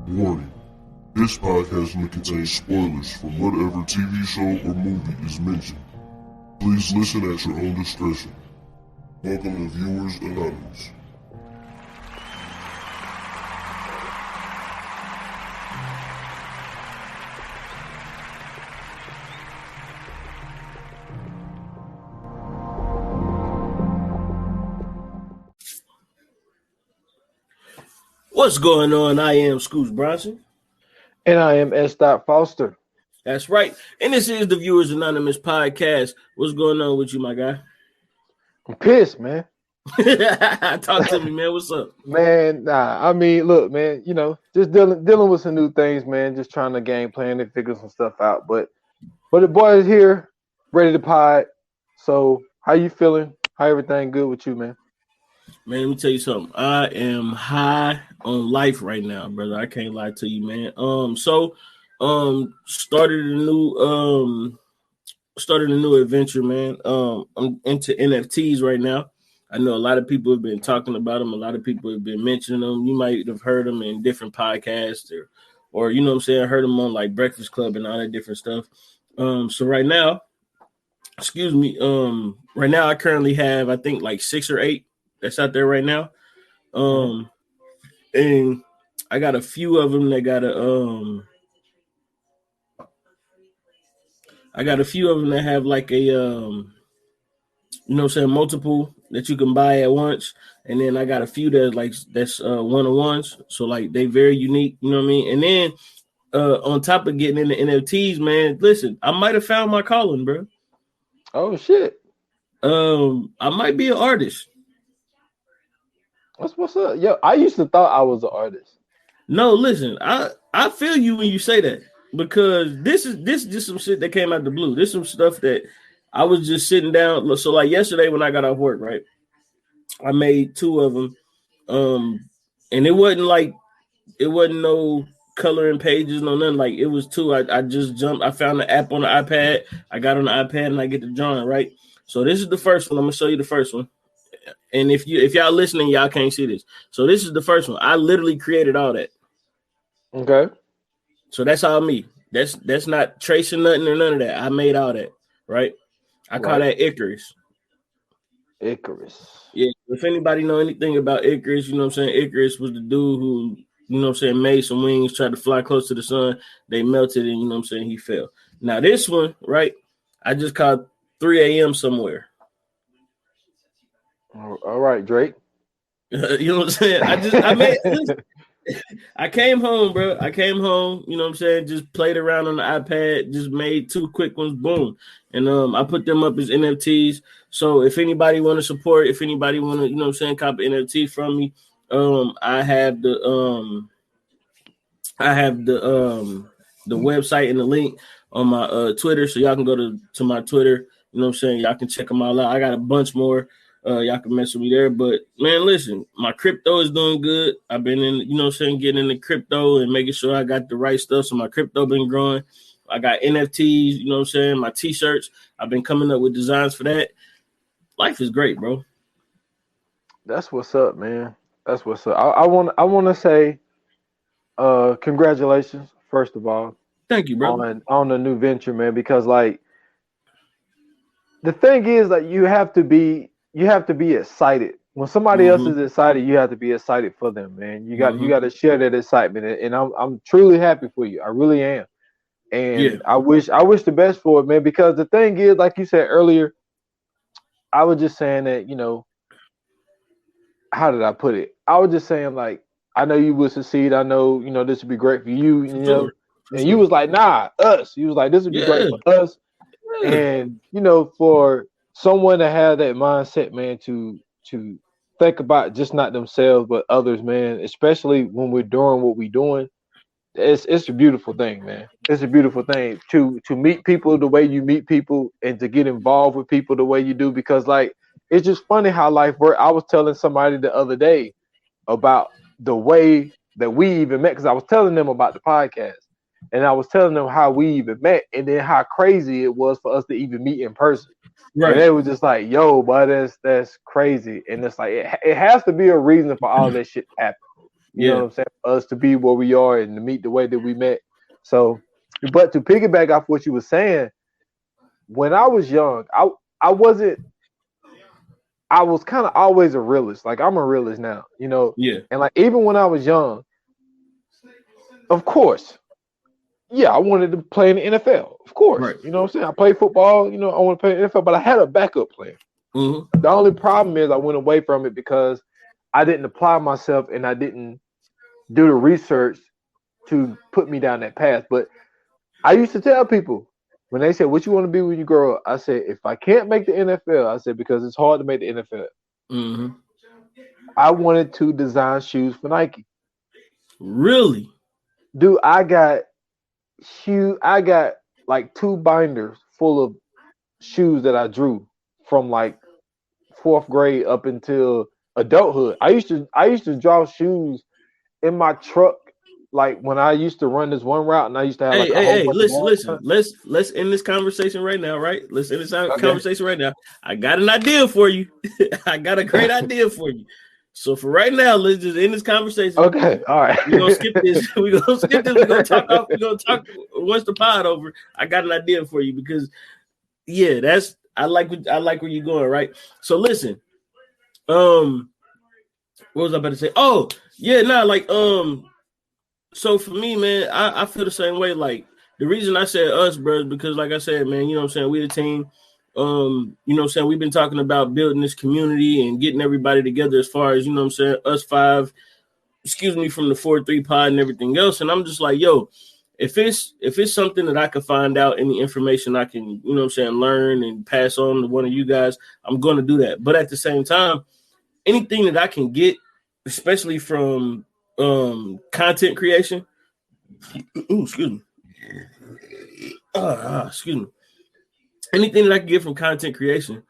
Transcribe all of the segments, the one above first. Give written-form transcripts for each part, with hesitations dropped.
Warning. This podcast may contain spoilers from whatever TV show or movie is mentioned. Please listen at your own discretion. Welcome to Viewers Anonymous. What's going on? I am Scoots Bronson. And I am S. Foster. That's right. And this is the Viewers Anonymous podcast. What's going on with you, my guy? I'm pissed, man. Talk to me, man. What's up? Man, nah. I mean, look, man, just dealing with some new things, man. Just trying to game plan and figure some stuff out. But the boy is here, ready to pod. So how you feeling? How everything good with you, man? Man, let me tell you something. I am high on life right now, brother. I can't lie to you, man. Started a new adventure, man. I'm into NFTs right now. I know a lot of people have been talking about them. A lot of people have been mentioning them. You might have heard them in different podcasts or you know what I'm saying, heard them on like Breakfast Club and all that different stuff. So right now, right now I currently have, I think, like 6 or 8 that's out there right now. And I got a few of them that have like a multiple that you can buy at once. And then I got a few that's one-on-ones. So like they very unique, you know what I mean? And then on top of getting into NFTs, man, listen, I might have found my calling, bro. Oh shit. I might be an artist. What's up? Yo, I used to thought I was an artist. No, listen, I feel you when you say that, because this is just some shit that came out the blue. This is some stuff that I was just sitting down. So like yesterday when I got off work, right, I made 2 of them. And it wasn't no coloring pages, no nothing. Like it was 2. I just jumped. I found the app on the iPad. I got on the iPad and I get the drawing, right? So this is the first one. I'm gonna show you the first one. And if y'all listening, y'all can't see this. So this is the first one. I literally created all that. Okay. So that's all me. That's not tracing nothing or none of that. I made all that, right? I call that Icarus. Icarus. Yeah. If anybody know anything about Icarus, you know what I'm saying? Icarus was the dude who, you know what I'm saying, made some wings, tried to fly close to the sun. They melted and, you know what I'm saying, he fell. Now this one, right, I just called 3 a.m. somewhere. All right, Drake. You know what I'm saying? I came home, bro. I came home, you know what I'm saying? Just played around on the iPad, just made 2 quick ones, boom. And I put them up as NFTs. So if anybody want to support, if anybody want to, you know what I'm saying, copy NFT from me, I have the website and the link on my Twitter, so y'all can go to my Twitter, you know what I'm saying? Y'all can check them all out. I got a bunch more. Y'all can mess with me there. But man, listen, my crypto is doing good. I've been in, you know what I'm saying, getting into crypto and making sure I got the right stuff. So my crypto been growing. I got NFTs, you know what I'm saying, my t-shirts. I've been coming up with designs for that. Life is great, bro. That's what's up, man. That's what's up. I want to say congratulations, first of all. Thank you, bro. On the new venture, man, because like the thing is, like, you have to be excited. When somebody else is excited, you have to be excited for them, man. You got to share that excitement, and I'm truly happy for you. I really am, and I wish the best for it, man. Because the thing is, like you said earlier, I was just saying that, how did I put it? I was just saying, like, I know you would succeed. I know, this would be great for you, and you was like, nah, us. You was like, this would be great for us, and for someone to have that mindset, man, to think about just not themselves but others, man, especially when we're doing what we're doing, it's a beautiful thing, man. It's a beautiful thing to meet people the way you meet people and to get involved with people the way you do, because like it's just funny how life works. I was telling somebody the other day about the way that we even met, because I was telling them about the podcast. And I was telling them how we even met, and then how crazy it was for us to even meet in person. Right. And they were just like, yo, but that's crazy. And it's like, it has to be a reason for all that shit to happen. You know what I'm saying? For us to be where we are and to meet the way that we met. So, but to piggyback off what you were saying, when I was young, I wasn't. I was kind of always a realist. Like I'm a realist now, you know. Yeah. And like even when I was young, of course, yeah, I wanted to play in the NFL. Of course, Right. You know what I'm saying? I played football. You know, I want to play in the NFL, but I had a backup plan. Mm-hmm. The only problem is I went away from it because I didn't apply myself and I didn't do the research to put me down that path. But I used to tell people when they said, "What you want to be when you grow up?" I said, "If I can't make the NFL," I said, because it's hard to make the NFL. Mm-hmm. I wanted to design shoes for Nike. Really? Dude, I got like 2 binders full of shoes that I drew from like 4th grade up until adulthood. I used to draw shoes in my truck, like when I used to run this one route, and I used to have Hey, listen. Let's end this conversation right now, right? Let's end this conversation right now. I got an idea for you. I got a great idea for you. So for right now, let's just end this conversation. Okay, all right. We're gonna skip this. We're gonna talk once the pod over. I got an idea for you because I like where you're going, right? So listen. What was I about to say? Oh, yeah, so for me, man, I feel the same way. Like the reason I said us, bro, is because like I said, man, you know what I'm saying, we the team. You know what I'm saying, we've been talking about building this community and getting everybody together as far as, you know what I'm saying, us 5, from the 4-3 pod and everything else. And I'm just like, yo, if it's something that I can find out, any information I can, you know what I'm saying, learn and pass on to one of you guys, I'm going to do that. But at the same time, anything that I can get, especially from content creation. Ooh, excuse me. Excuse me. Anything that I can get from content creation,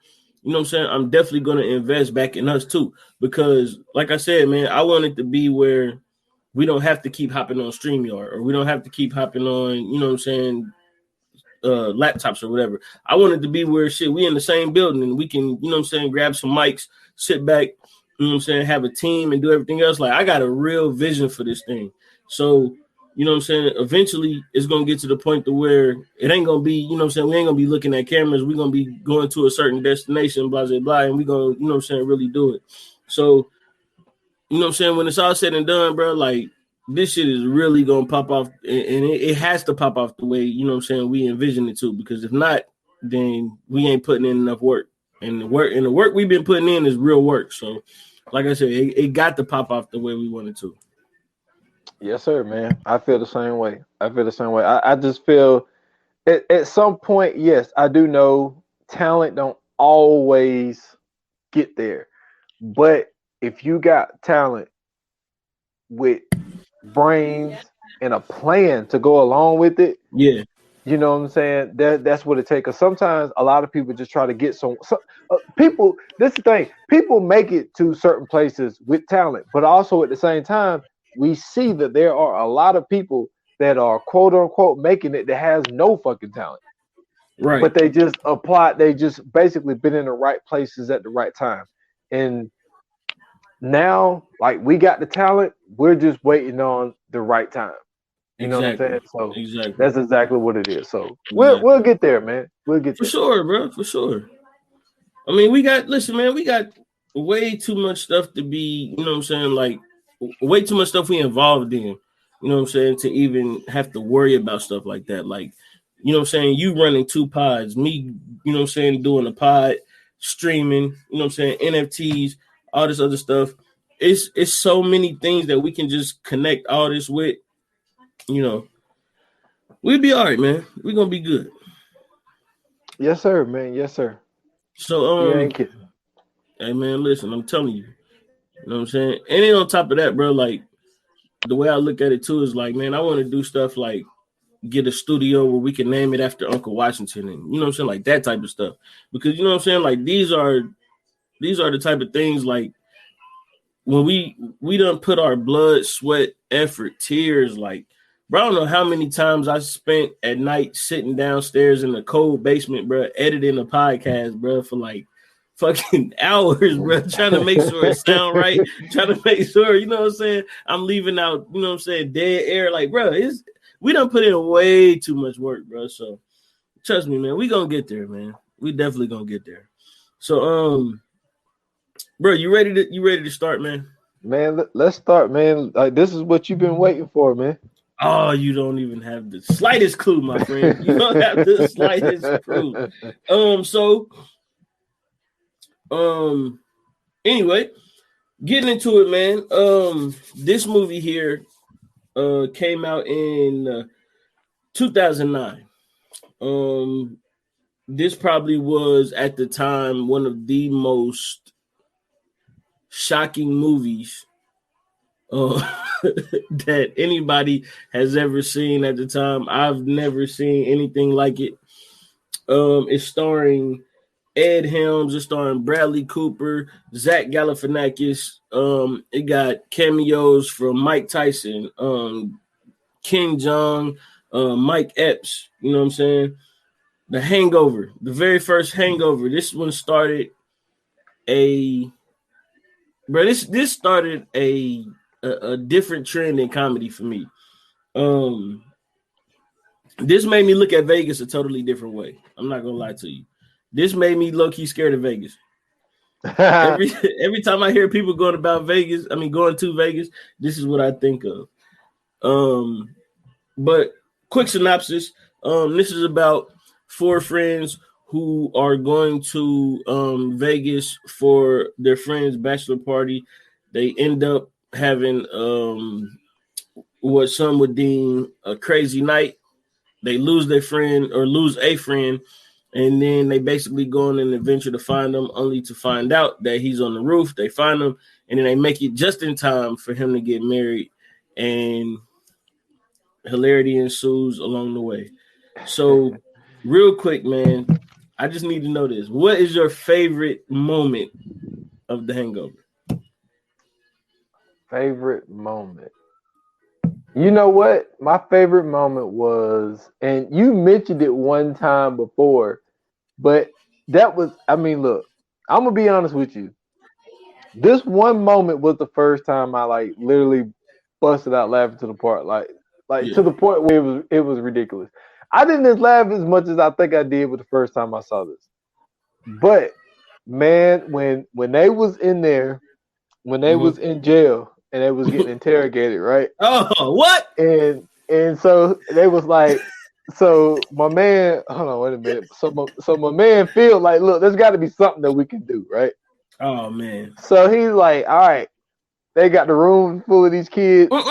you know what I'm saying? I'm definitely going to invest back in us too. Because like I said, man, I want it to be where we don't have to keep hopping on StreamYard, or we don't have to keep hopping on, you know what I'm saying, laptops or whatever. I want it to be where we in the same building and we can, you know what I'm saying, grab some mics, sit back, you know what I'm saying, have a team and do everything else. Like I got a real vision for this thing. So, you know what I'm saying, eventually it's going to get to the point to where it ain't going to be, you know what I'm saying, we ain't going to be looking at cameras. We're going to be going to a certain destination, blah, blah, blah, and we're going to, you know what I'm saying, really do it. So, you know what I'm saying, when it's all said and done, bro, like this shit is really going to pop off, and it has to pop off the way, you know what I'm saying, we envision it to, because if not, then we ain't putting in enough work. And the work we've been putting in is real work. So, like I said, it got to pop off the way we wanted to. Yes, sir, man. I feel the same way. I just feel at some point, yes, I do know talent don't always get there. But if you got talent with brains and a plan to go along with it, yeah, you know what I'm saying? That's what it takes. Because sometimes a lot of people just try to get some people. This is the thing. People make it to certain places with talent, but also at the same time, we see that there are a lot of people that are quote unquote making it that has no fucking talent. Right. But they just applied, they just basically been in the right places at the right time. And now, like, we got the talent, we're just waiting on the right time. You know what I'm saying? So that's exactly what it is. So we'll get there, man. We'll get there. For sure, bro. For sure. I mean, we got way too much stuff to be, you know what I'm saying, like way too much stuff we involved in, you know what I'm saying, to even have to worry about stuff like that. Like, you know what I'm saying, you running 2 pods, me, you know what I'm saying, doing a pod, streaming, you know what I'm saying, NFTs, all this other stuff. It's so many things that we can just connect all this with, you know. We'll be all right, man. We're gonna be good. Yes, sir, man. Yes, sir. So you ain't kidding. Hey man, listen, I'm telling you. You know what I'm saying? And then on top of that, bro, like the way I look at it too is like, man, I want to do stuff like get a studio where we can name it after Uncle Washington, and you know what I'm saying, like that type of stuff. Because you know what I'm saying, like these are the type of things like when we done put our blood, sweat, effort, tears, like bro, I don't know how many times I spent at night sitting downstairs in the cold basement, bro, editing a podcast, bro, for like fucking hours, bro, trying to make sure it sound right, trying to make sure, you know what I'm saying, I'm leaving out, you know what I'm saying, dead air. Like, bro, we done put in way too much work, bro. So trust me, man, we gonna get there, man. We definitely gonna get there. So, bro, you ready to start, man? Man, let's start, man. Like, this is what you've been waiting for, man. Oh, you don't even have the slightest clue, my friend. You don't have the slightest clue. Anyway, getting into it, man. This movie here came out in 2009. This probably was at the time one of the most shocking movies that anybody has ever seen at the time. I've never seen anything like it. It's starring Ed Helms, it's starring Bradley Cooper, Zach Galifinakis. It got cameos from Mike Tyson, King Jong, Mike Epps, you know what I'm saying? The Hangover, the very first Hangover. This one started this started a different trend in comedy for me. This made me look at Vegas a totally different way. I'm not gonna lie to you. This made me low-key scared of Vegas. Every time I hear people going to Vegas, this is what I think of. But quick synopsis. This is about 4 friends who are going to Vegas for their friend's bachelor party. They end up having what some would deem a crazy night. They lose a friend, and then they basically go on an adventure to find him, only to find out that he's on the roof. They find him, and then they make it just in time for him to get married, and hilarity ensues along the way. So, real quick, man, I just need to know this. What is your favorite moment of The Hangover? Favorite moment? You know what? My favorite moment was, and you mentioned it one time before, but that was, look, I'm going to be honest with you. This one moment was the first time I literally busted out laughing to the part, to the point where it was ridiculous. I didn't laugh as much as I think I did with the first time I saw this. But man, when they was in there, when they was in jail and they was getting interrogated, right? Oh, what? And so they was like, so my man, hold on, wait a minute. So my man Phil like, look, there's got to be something that we can do, right? Oh man. So he's like, all right, they got the room full of these kids. But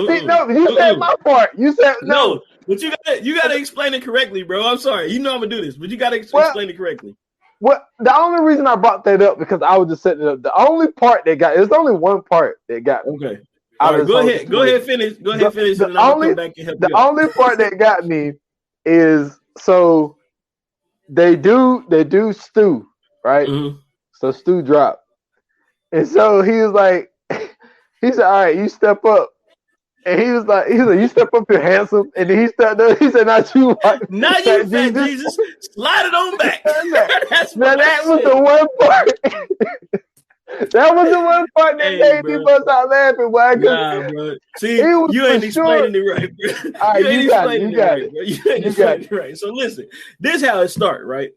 see, no, you said my part. You said no. But you gotta explain it correctly, bro. I'm sorry. You know I'm gonna do this, but you gotta explain it correctly. Well, the only reason I brought that up because I was just setting it up. The only part that got there's only one part that got me. Okay. All right, go ahead, finish. Go ahead, finish, and I'll come back and help you. The only part that got me is so they do Stu, right? Mm-hmm. So Stu dropped. And so he was like, he said, all right, you step up. And he was like, you step up, you're handsome. And then he stepped up. He said, not you. Not you, fat Jesus. Slide it on back. That was the one part. That was the one part that made me bust out laughing. Nah, bro. See, you ain't explaining it right, bro. All right, you got it. You ain't explaining it right. So listen, this is how it started, right?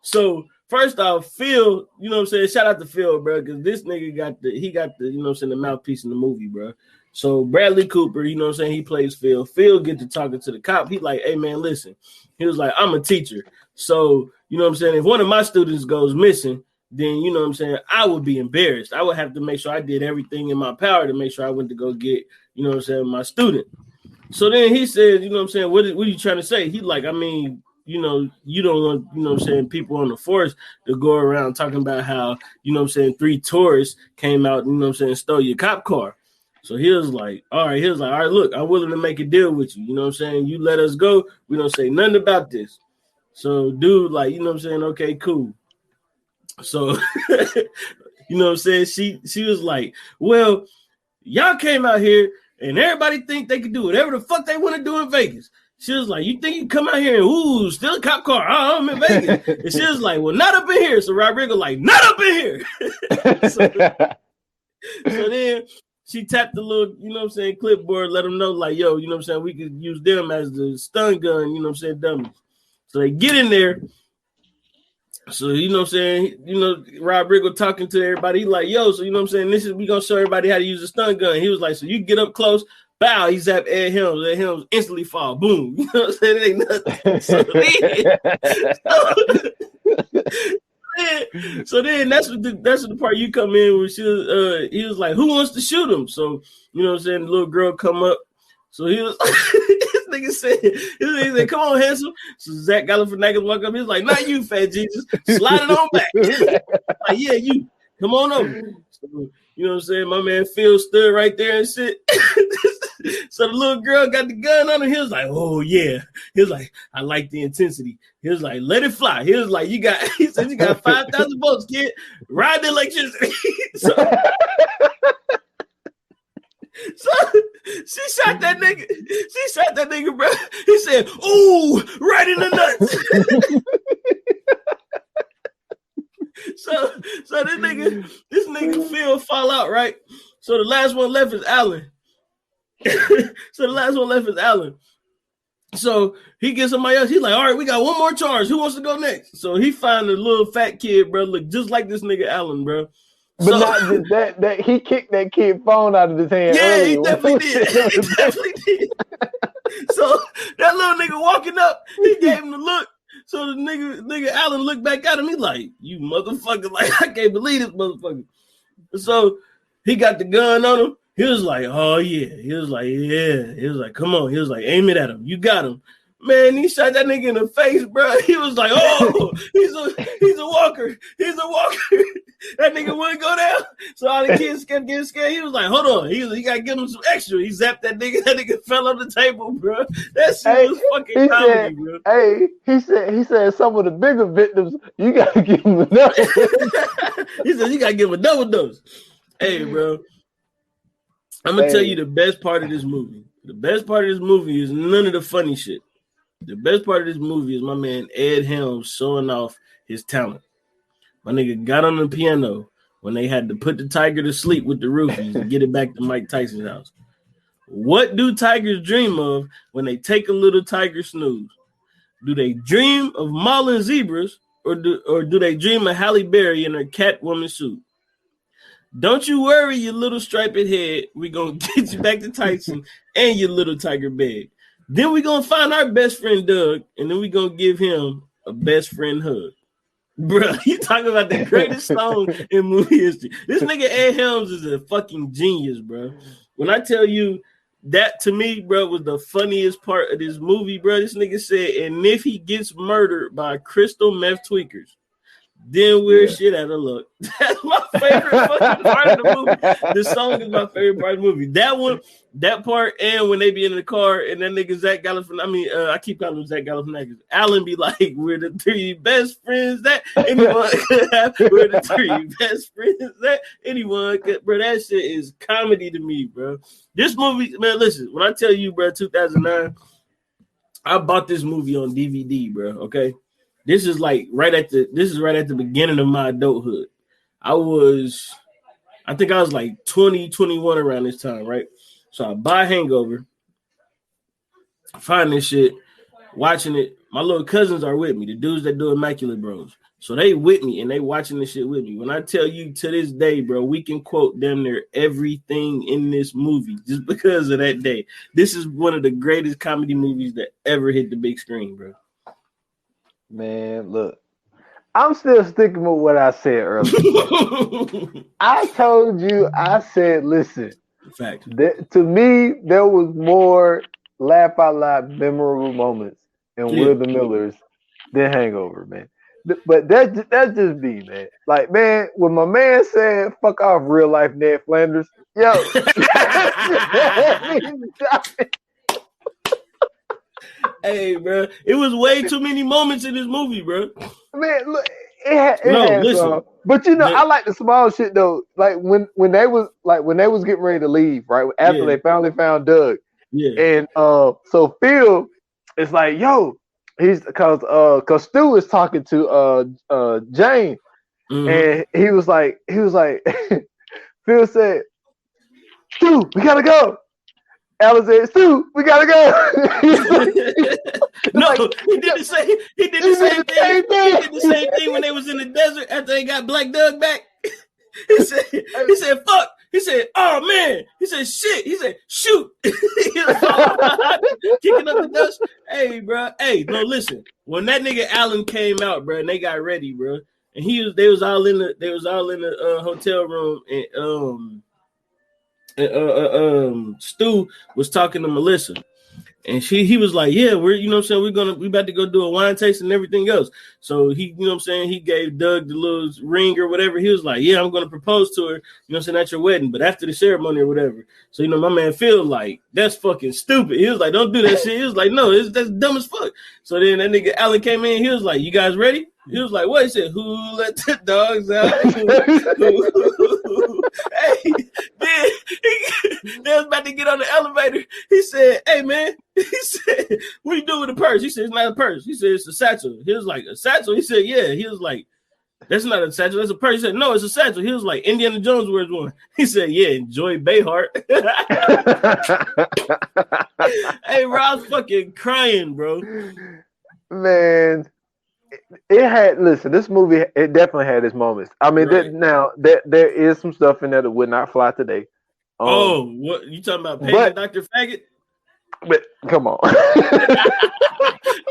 So first off, Phil, you know what I'm saying? Shout out to Phil, bro, because this nigga got the, you know what I'm saying, the mouthpiece in the movie, bro. So Bradley Cooper, you know what I'm saying, he plays Phil. Phil get to talking to the cop. He like, hey, man, listen. He was like, I'm a teacher. So, you know what I'm saying, if one of my students goes missing, then, you know what I'm saying, I would be embarrassed. I would have to make sure I did everything in my power to make sure I went to go get, you know what I'm saying, my student. So then he said, you know what I'm saying, what are you trying to say? He like, I mean, you know, you don't want, you know what I'm saying, people on the force to go around talking about how, you know what I'm saying, 3 tourists came out, you know what I'm saying, stole your cop car. So he was like, all right, look, I'm willing to make a deal with you. You know what I'm saying? You let us go. We don't say nothing about this. So dude, like, you know what I'm saying? Okay, cool. So, you know what I'm saying? She was like, well, y'all came out here and everybody think they can do whatever the fuck they want to do in Vegas. She was like, you think you come out here and steal a cop car? Oh, I'm in Vegas. And she was like, well, not up in here. So Rodrigo like, not up in here. so then she tapped the little, you know what I'm saying, clipboard, let them know, like, yo, you know what I'm saying, we could use them as the stun gun, you know what I'm saying, dummies. So they get in there. So, you know what I'm saying, you know, Rodrigo talking to everybody. He like, yo, so, you know what I'm saying, we going to show everybody how to use a stun gun. He was like, so you get up close. Bow, he zapped Ed Helms. Ed Helms instantly fall. Boom. You know what I'm saying? It ain't nothing. So then that's what the part you come in where he was like, who wants to shoot him? So, you know what I'm saying? The little girl come up. So he was this nigga said, come on, handsome. So Zach Galifinakis walk up. He's like, not you, fat Jesus. Slide it on back. Like, yeah, you. Come on over. So, you know what I'm saying? My man Phil stood right there and shit. So the little girl got the gun on him. He was like, oh, yeah. He was like, I like the intensity. He was like, let it fly. He was like, he said, you got 5,000 volts, kid. Ride the electricity. So she shot that nigga. Bro. He said, ooh, right in the nuts. So this nigga Phil fall out, right? So the last one left is Alan. So he gets somebody else. He's like, all right, we got one more charge. Who wants to go next? So he found a little fat kid, bro, look just like this nigga Alan, bro. But not just that he kicked that kid phone out of his hand. Yeah, earlier. he definitely did. So that little nigga walking up, he gave him the look. So the nigga Alan looked back at him. He like, you motherfucker. Like, I can't believe this motherfucker. So he got the gun on him. He was like, oh, yeah. He was like, yeah. He was like, come on. He was like, aim it at him. You got him. Man, he shot that nigga in the face, bro. He was like, oh, he's a walker. He's a walker. That nigga wouldn't go down. So all the kids kept getting scared. He was like, hold on. He got to give him some extra. He zapped that nigga. That nigga fell on the table, bro. That shit was fucking comedy, bro. Hey, he said some of the bigger victims, you got to give them another. He said, you got to give him a double dose. Hey, bro. I'm going to tell you the best part of this movie. The best part of this movie is none of the funny shit. The best part of this movie is my man Ed Helms showing off his talent. My nigga got on the piano when they had to put the tiger to sleep with the roofies and get it back to Mike Tyson's house. What do tigers dream of when they take a little tiger snooze? Do they dream of mauling zebras or do they dream of Halle Berry in her Catwoman suit? Don't you worry, you little striped head. We're going to get you back to Tyson and your little tiger bag. Then we're going to find our best friend, Doug, and then we're going to give him a best friend hug. Bro, you talking about the greatest song in movie history. This nigga Ed Helms is a fucking genius, bro. When I tell you that, to me, bro, was the funniest part of this movie, bro. This nigga said, and if he gets murdered by crystal meth tweakers, then we're shit out of luck. That's my favorite fucking part of the movie. The song is my favorite part of the movie. That one, that part, and when they be in the car and that nigga Zach Galifinakis, I keep calling him Zach Galifinakis. Alan be like, we're the three best friends that anyone could have. We're the three best friends that anyone could. Bro, that shit is comedy to me, bro. This movie, man, listen, when I tell you, bro, 2009, I bought this movie on DVD, bro, okay? This is right at the beginning of my adulthood. I think I was like 20, 21 around this time, right? So I buy Hangover, find this shit, watching it. My little cousins are with me, the dudes that do Immaculate Bros. So they with me and they watching this shit with me. When I tell you to this day, bro, we can quote damn near everything in this movie just because of that day. This is one of the greatest comedy movies that ever hit the big screen, bro. Man, look, I'm still sticking with what I said earlier. I told you, I said, listen, fact. To me, there was more laugh out loud memorable moments in We're the Millers than Hangover, man. But that's just me, man. Like, man, when my man said, fuck off real life Ned Flanders, yo. Hey, bro, it was way too many moments in this movie, bro. Man, look, it had but you know, I like the small shit though. Like when they was getting ready to leave, right? After they finally found Doug. Yeah. And so Phil it's like, yo, he's cause Stu is talking to Jane, and he was like, Phil said, Stu, we gotta go. Alan said, Stu, we gotta go. No, he did the same. He did the same thing. He did the same thing when they was in the desert after they got Black Doug back. He said, fuck. He said, oh man. He said, shit. He said, shoot. He was kicking up the dust. Hey, bro. Hey, no, listen. When that nigga Allen came out, bro, and they got ready, bro, and they was all in the hotel room, and Stu was talking to Melissa. And he was like, yeah, we about to go do a wine tasting and everything else. So he gave Doug the little ring or whatever. He was like, yeah, I'm going to propose to her, at your wedding, but after the ceremony or whatever. So, my man Phil like, that's fucking stupid. He was like, don't do that shit. He was like, no, that's dumb as fuck. So then that nigga Allen came in. He was like, you guys ready? He was like, what? He said, who let the dogs out? Hey, then they was about to get on the elevator. He said, hey, man. He said, what you doing with the purse? He said, it's not a purse. He said, it's a satchel. He was like, a satchel? He said, yeah. He was like, that's not a satchel. That's a purse. He said, no, it's a satchel. He was like, Indiana Jones wears one. He said, yeah, enjoy Bayhart. Hey, bro, I was fucking crying, bro. Man. This movie, it definitely had its moments. I mean, right. There is some stuff in there that would not fly today. What you talking about? Paging Dr. Faggot? But come on.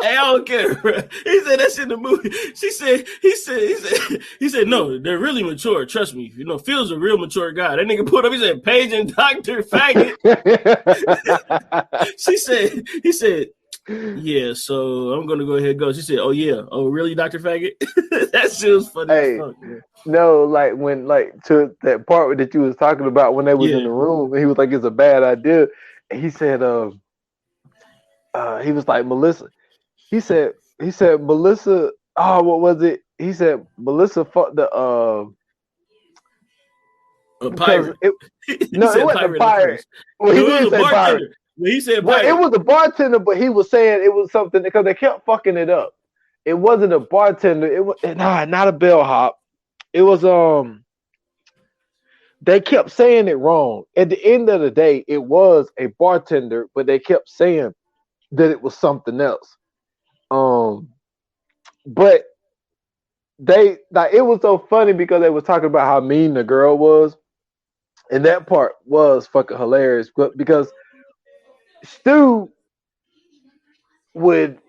Hey, I don't care, bro. He said that's in the movie. He said, no, they're really mature. Trust me. Phil's a real mature guy. That nigga put up, he said, Paige and Dr. Faggot. He said, yeah, so I'm gonna go ahead and go. She said, oh yeah. Oh, really, Dr. Faggot? That shit was funny as fuck, man. No, to that part that you was talking about when they was in the room, and he was like, it's a bad idea. And he said, he was like, Melissa. He said, Melissa, what was it? He said, Melissa fucked the a pirate. It wasn't a pirate. Well, he did say pirate. He said pirate. Well, it was a bartender, but he was saying it was something because they kept fucking it up. It wasn't a bartender. It was not a bellhop. It was they kept saying it wrong. At the end of the day, it was a bartender, but they kept saying that it was something else. But it was so funny because they was talking about how mean the girl was, and that part was fucking hilarious. But because Stu would,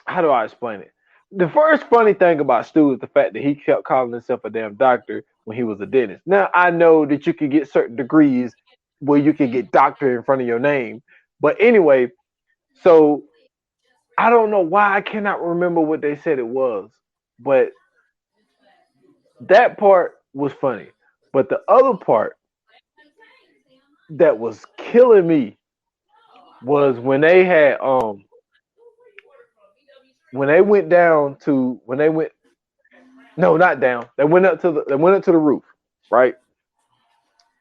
how do I explain it? The first funny thing about Stu is the fact that he kept calling himself a damn doctor when he was a dentist. Now, I know that you can get certain degrees where you can get doctor in front of your name. But anyway, so I don't know why I cannot remember what they said it was. But that part was funny. But the other part that was killing me was when they had they went up to the roof, right?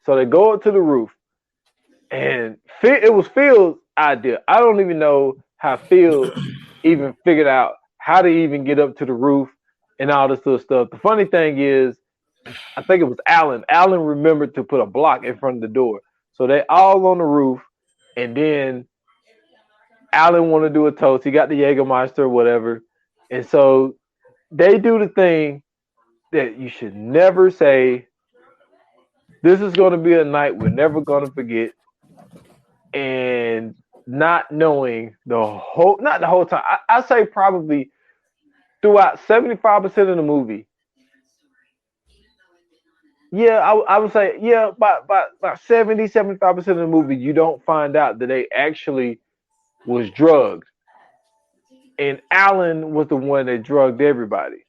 So they go up to the roof, and it was Phil's idea. I don't even know how Phil even figured out how to even get up to the roof and all this other stuff. The funny thing is, I think it was Alan. Alan remembered to put a block in front of the door. So they all on the roof, and then Alan wanted to do a toast. He got the Jägermeister or whatever. And so they do the thing that you should never say, this is going to be a night we're never going to forget. And not knowing not the whole time. I say probably throughout 75% of the movie. Yeah, I would say, about 70, 75% of the movie, you don't find out that they actually was drugged. And Alan was the one that drugged everybody.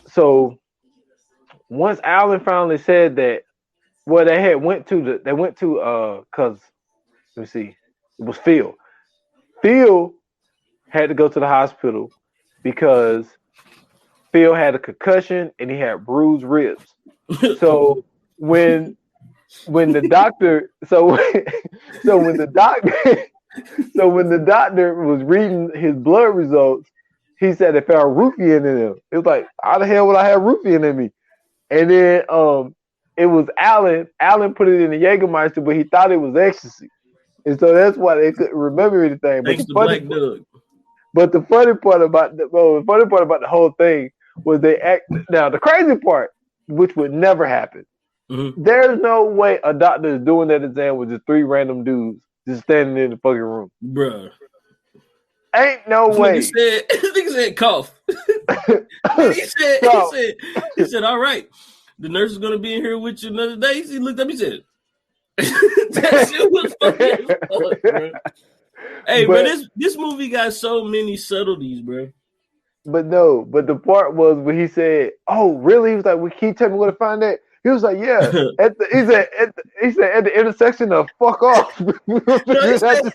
So once Alan finally said that, well, they went to cause let me see, it was Phil. Phil had to go to the hospital because Phil had a concussion and he had bruised ribs. So when the doctor So when the doctor was reading his blood results, he said they found Rufian in him. It was like, how the hell would I have Rufian in me? And then it was Alan. Alan put it in the Jägermeister, but he thought it was ecstasy. And so that's why they couldn't remember anything. Thanks to Black Doug. But the funny part about the whole thing was now the crazy part, which would never happen. Mm-hmm. There's no way a doctor is doing that exam with just 3 random dudes just standing in the fucking room. Bruh. Ain't no way. Nigga said cough. he said, all right, the nurse is gonna be in here with you another day. He looked up, he said, that shit was fucking fuck, bro. Hey, but this movie got so many subtleties, bro. But the part was when he said, "Oh, really?" He was like, "We keep telling me where to find that." He was like, "Yeah." He said at the intersection of fuck off. He said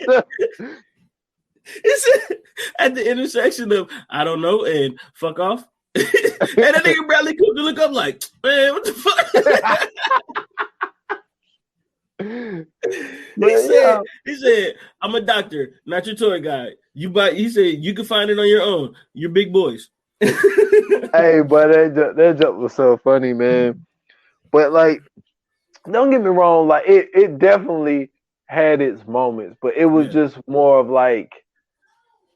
at the intersection of I don't know and fuck off. And that nigga Bradley Cooper look up like, man, what the fuck? He said, I'm a doctor, not your tour guide. He said you can find it on your own. You're big boys. Hey, but that joke was so funny, man. But like, don't get me wrong, like it definitely had its moments, but it was just more of like,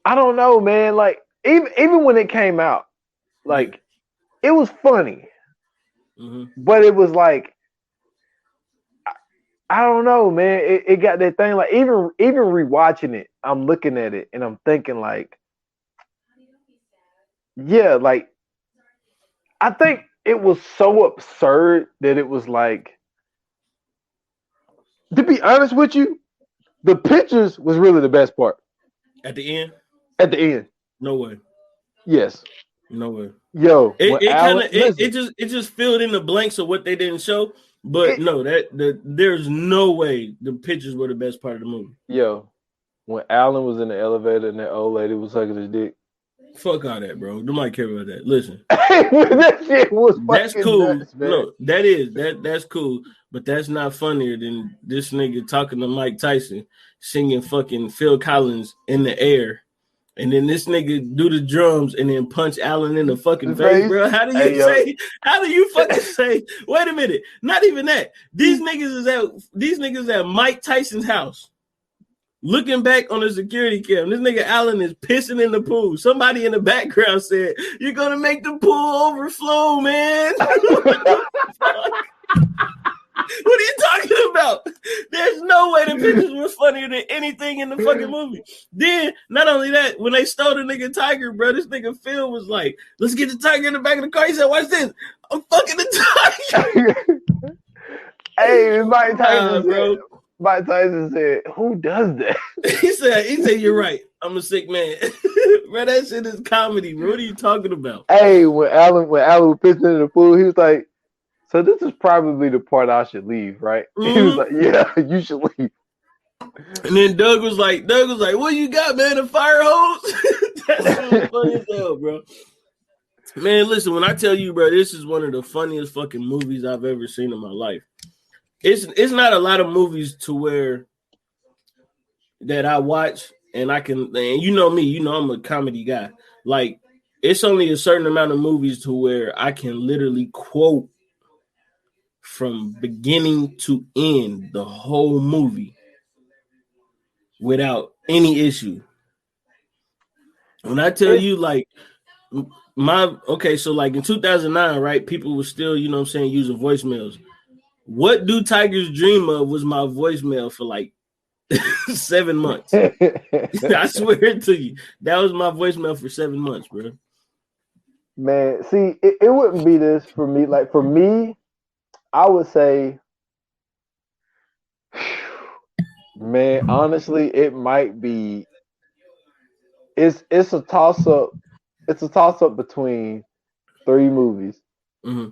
I don't know, man. Like even when it came out, like it was funny, but it was like, I don't know, man. It got that thing. Like even rewatching it, I'm looking at it and I'm thinking like, yeah, like I think it was so absurd that it was like, to be honest with you, the pictures was really the best part. At the end? At the end. No way. Yes. No way. Yo, it just filled in the blanks of what they didn't show. But there's no way the pictures were the best part of the movie. Yo, when Alan was in the elevator and that old lady was sucking his dick. Fuck all that, bro. Nobody care about that. Listen, that shit was that's cool. Nuts, man. No, that's cool. But that's not funnier than this nigga talking to Mike Tyson, singing fucking Phil Collins in the air. And then this nigga do the drums and then punch Allen in the fucking face, bro. How do you fucking say? Wait a minute, not even that. These niggas at Mike Tyson's house, looking back on the security cam. This nigga Allen is pissing in the pool. Somebody in the background said, "You're gonna make the pool overflow, man." What are you talking about? There's no way the pictures were funnier than anything in the fucking movie. Then, not only that, when they stole the nigga Tiger, bro, this nigga Phil was like, let's get the Tiger in the back of the car. He said, watch this. I'm fucking the Tiger. Hey, Mike Tyson said, who does that? He said, you're right. I'm a sick man. Bro, that shit is comedy, bro. What are you talking about? Hey, when Alan was pissing in the pool, he was like, so this is probably the part I should leave, right? Mm-hmm. He was like, yeah, you should leave. And then Doug was like, what you got, man? A fire hose? That's so funny as hell, bro. Man, listen, when I tell you, bro, this is one of the funniest fucking movies I've ever seen in my life. It's not a lot of movies to where that I watch and I can, and you know me, you know I'm a comedy guy. Like, it's only a certain amount of movies to where I can literally quote from beginning to end the whole movie without any issue. When I tell you, like, so like in 2009, right, people were still, you know what I'm saying, using voicemails. What do tigers dream of was my voicemail for like 7 months. I swear to you, that was my voicemail for 7 months, bro. Man, see, it wouldn't be this for me. Like, for me, I would say, man, honestly, it might be. It's a toss up. It's a toss up between 3 movies. Mm-hmm.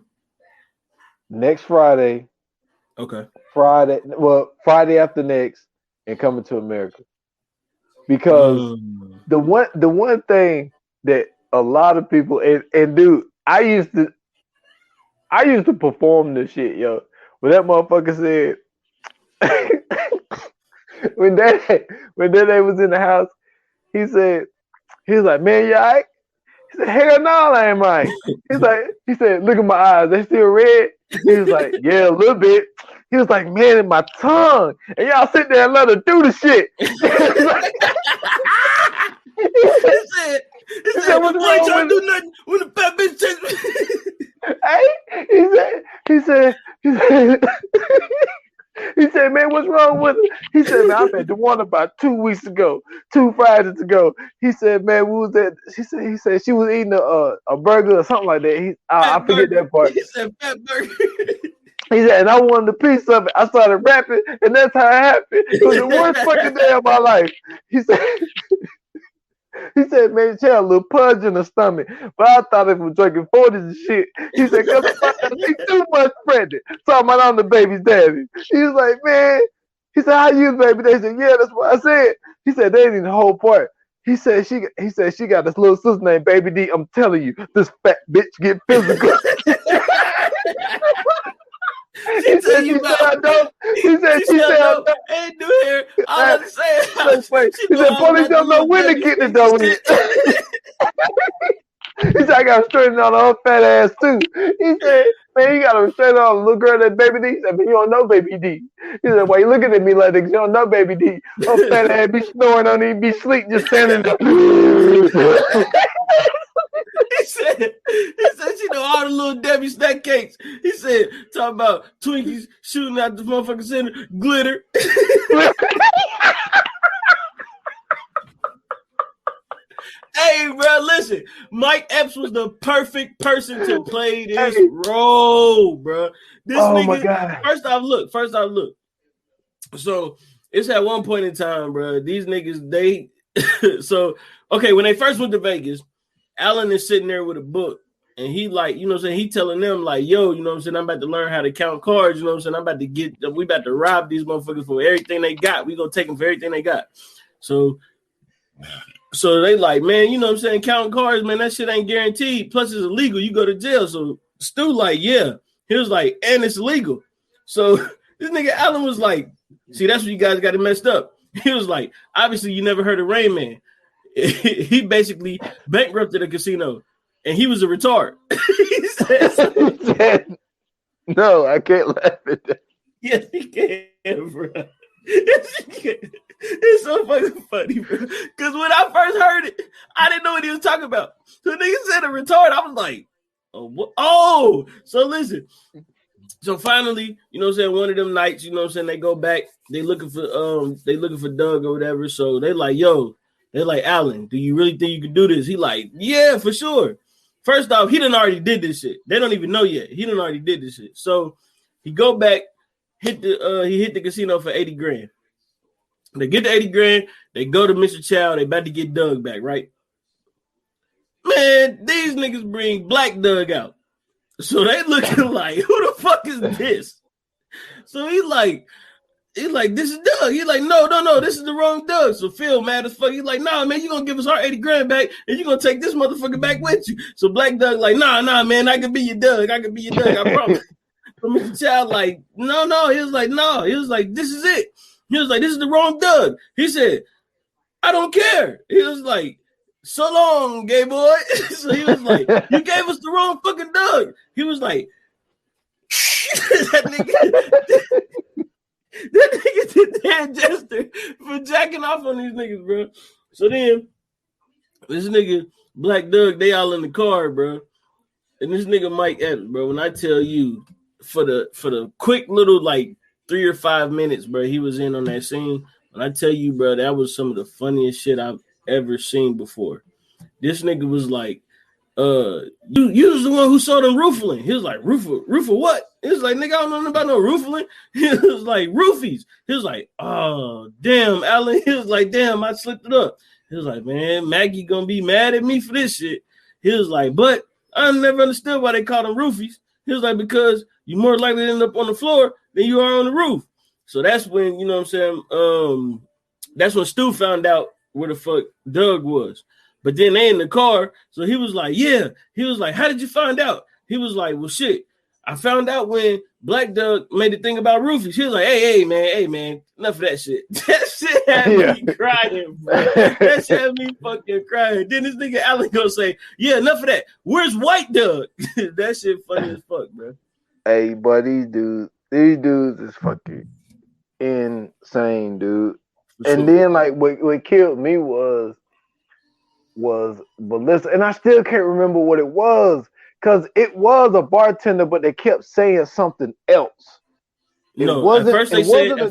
Next Friday. Okay. Friday after next, and Coming to America. Because the one thing that a lot of people and dude, I used to perform this shit, yo. When that motherfucker said, when Daddy was in the house, he was like, man, you all right? He said, hell no, I ain't right. He said, look at my eyes, they still red? He was like, yeah, a little bit. He was like, man, in my tongue. And y'all sit there and let her do the shit. He said, what's wrong with do nothing when the fat bitch takes me? Hey, he said, man, what's wrong with her? He said, man, I met the one about 2 weeks ago, 2 Fridays ago. He said, man, what was that? He said she was eating a burger or something like that. I forget that part. He said, fat burger. He said, and I wanted a piece of it. I started rapping, and that's how it happened. It was the worst fucking day of my life. He said, man, she had a little pudge in her stomach, but I thought it was drinking 40s and shit. He said, because she's too much pregnant. Talking about I'm the baby's daddy. He was like, man, he said, how you baby? They said, yeah, that's what I said. He said, they didn't the whole part. He said she got this little sister named Baby D. I'm telling you, this fat bitch get physical. He said she said I don't. He said she said I don't. Ain't do hair. I understand. He said police don't know when to get the dough. He said I got to straighten out her fat ass too. He said, man, you got to straighten out a little girl that Baby D. He said, man, you don't know Baby D. He said, why you looking at me like that? You don't know Baby D. Her fat ass be snoring on it, be sleep, just standing there. He said she know all the little Debbie snack cakes. He said, talking about Twinkies shooting out the motherfucking center, glitter. Hey, bro, listen. Mike Epps was the perfect person to play this role, bro. This nigga, my God. First off, look. So it's at one point in time, bro. These niggas, when they first went to Vegas, Alan is sitting there with a book, and he like, you know what I'm saying, he telling them like, yo, you know what I'm saying, I'm about to learn how to count cards, you know what I'm saying, we about to rob these motherfuckers for everything they got. We gonna take them for everything they got. So they like, man, you know what I'm saying, counting cards, man, that shit ain't guaranteed. Plus it's illegal. You go to jail. So Stu like, yeah. He was like, and it's illegal. So this nigga Alan was like, see, that's what you guys got it messed up. He was like, obviously you never heard of Rain Man. He basically bankrupted a casino, and he was a retard. He said, no, I can't laugh at that. Yes, he can, bro. It's so fucking funny, bro. Because when I first heard it, I didn't know what he was talking about. So the nigga said a retard. I was like, oh, what? Oh, so listen. So finally, you know what I'm saying, one of them nights, you know what I'm saying, they go back, they looking for Doug or whatever. So they like, yo. They're like, Alan, do you really think you can do this? He like, yeah, for sure. First off, he done already did this shit. They don't even know yet. He done already did this shit. So he go back, he hit the casino for 80 grand. They get the 80 grand. They go to Mr. Chow. They about to get Doug back, right? Man, these niggas bring Black Doug out. So they looking like, who the fuck is this? So he like, this is Doug. He's like, no, this is the wrong Doug. So Phil mad as fuck. He's like, nah, man, you gonna give us our 80 grand back, and you gonna take this motherfucker back with you. So Black Doug like, nah, man, I can be your Doug. I promise. So Mr. Child like, no. He was like, no. He was like, this is it. He was like, this is the wrong Doug. He said, I don't care. He was like, so long, gay boy. So he was like, you gave us the wrong fucking Doug. He was like, that nigga did that gesture for jacking off on these niggas, bro. So then this nigga Black Doug, they all in the car, bro. And this nigga Mike Epps, bro, when I tell you for the quick little like 3 or 5 minutes, bro, he was in on that scene. When I tell you, bro, that was some of the funniest shit I've ever seen before. This nigga was like, you was the one who saw them roofling. He was like, roofer what? He was like, nigga, I don't know nothing about no roofling. He was like, roofies. He was like, oh, damn, Alan. He was like, damn, I slipped it up. He was like, man, Maggie gonna be mad at me for this shit. He was like, but I never understood why they call them roofies. He was like, because you're more likely to end up on the floor than you are on the roof. So that's when, you know what I'm saying, that's when Stu found out where the fuck Doug was. But then they in the car, so he was like, yeah. He was like, how did you find out? He was like, well, shit, I found out when Black Doug made the thing about roofies. He was like, hey, man, enough of that shit. That shit had me crying, bro. That shit had me fucking crying. Then this nigga Allen gonna say, yeah, enough of that. Where's White Doug? That shit funny as fuck, bro. Hey, but these dudes is fucking insane, dude. And then like what killed me was Melissa, and I still can't remember what it was because it was a bartender, but they kept saying something else. At first they said a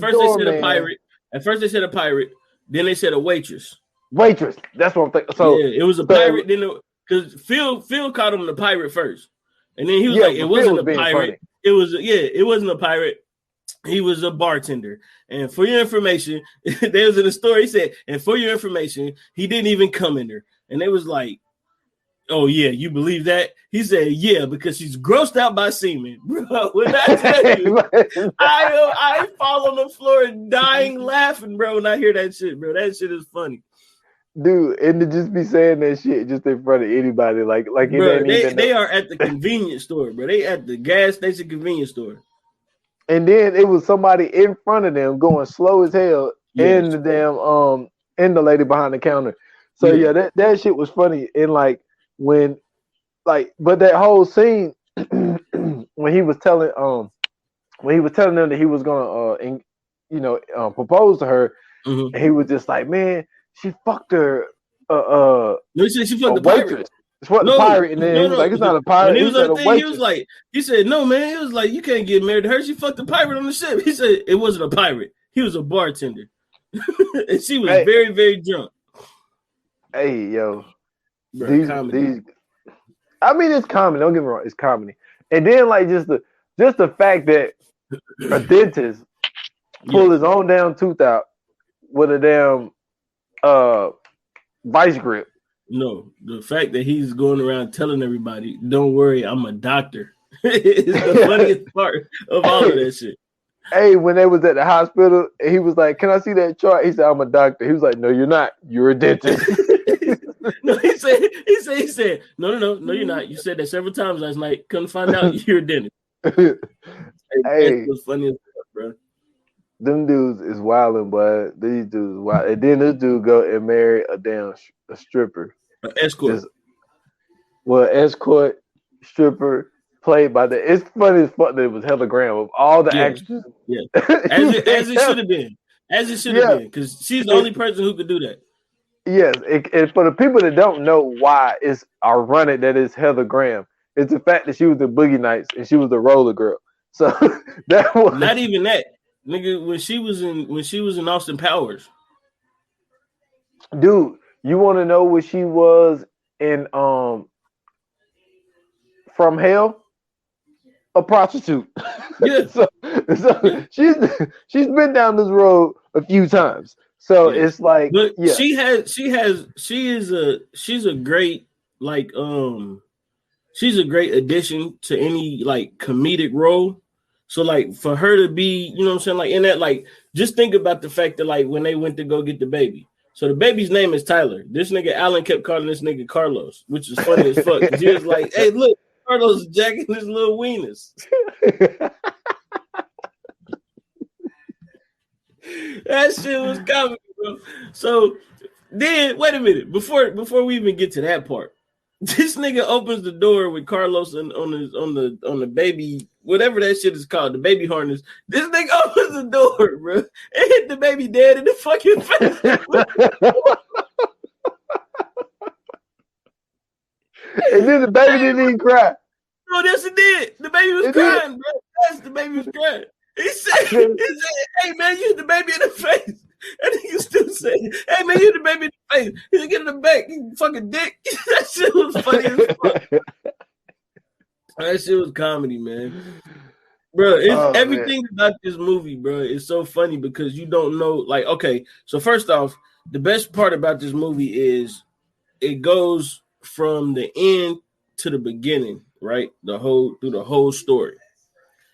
pirate. At first they said a pirate. Then they said a waitress. Waitress. That's what I'm thinking. So yeah, it was a pirate. Then because Phil called him the pirate first, and then he was like, it wasn't a pirate. Funny. It wasn't a pirate. He was a bartender. And for your information, there was in the story, he said, and for your information, he didn't even come in there. And they was like, oh, yeah, you believe that? He said, yeah, because she's grossed out by semen. Bro, when I tell you, I fall on the floor and dying laughing, bro, when I hear that shit, bro. That shit is funny. Dude, and to just be saying that shit just in front of anybody, like bro, they are at the convenience store, bro. They at the gas station convenience store. And then it was somebody in front of them going slow as hell in the damn in the lady behind the counter. So that shit was funny. And like but that whole scene when he was telling them that he was gonna propose to her, and he was just like, man, she fucked her she fucked the pirate. It's what the pirate, and then he was like, it's not a pirate. When he was on the thing, he said, no, man. He was like, you can't get married to her. She fucked the pirate on the ship. He said it wasn't a pirate. He was a bartender. And she was very, very drunk. Hey, yo. Bro, comedy. I mean, it's comedy. Don't get me wrong. It's comedy. And then, like, just the fact that a dentist pulled his own damn tooth out with a damn vice grip. No, the fact that he's going around telling everybody, don't worry, I'm a doctor. It's the funniest part of all of that shit. Hey, when they was at the hospital, he was like, can I see that chart? He said, I'm a doctor. He was like, no, you're not. You're a dentist. No, he said, no, you're not. You said that several times last night. Couldn't find out you're a dentist. Hey, that's the funniest part, bro. Them dudes is wilding, but these dudes wild. And then this dude go and marry a stripper. An escort. Escort, stripper, played by it's funny as fuck that it was Heather Graham of all the actresses. Yeah. As it should have been. As it should have been. Because she's the only person who could do that. Yes. And for the people that don't know why it's ironic that it's Heather Graham, it's the fact that she was the Boogie Nights and she was the roller girl. So that was not even that. Nigga, when she was in Austin Powers. Dude, you want to know what she was in From Hell? A prostitute. Yeah. so she's been down this road a few times. So it's like, but she's a great she's a great addition to any like comedic role. So like for her to be, you know what I'm saying, like in that, like just think about the fact that like when they went to go get the baby. So the baby's name is Tyler. This nigga Allen kept calling this nigga Carlos, which is funny as fuck. He was like, hey, look, Carlos is jacking his little wieners. That shit was comedy, bro. So then wait a minute. Before we even get to that part, this nigga opens the door with Carlos on the baby, whatever that shit is called, the baby harness. This nigga opens the door, bro, and hit the baby dead in the fucking face. And then the baby didn't even cry. No, yes, it did. The baby was crying, bro. Yes, the baby was crying. He said, hey, man, you hit the baby in the face. And he still saying, hey, man, you hit the baby in the face. He said, get in the back, you fucking dick. That shit was funny as fuck. That shit was comedy, man. Bro, everything about this movie, bro, is so funny because you don't know. Like, okay, so first off, the best part about this movie is it goes from the end to the beginning, right? Through the whole story.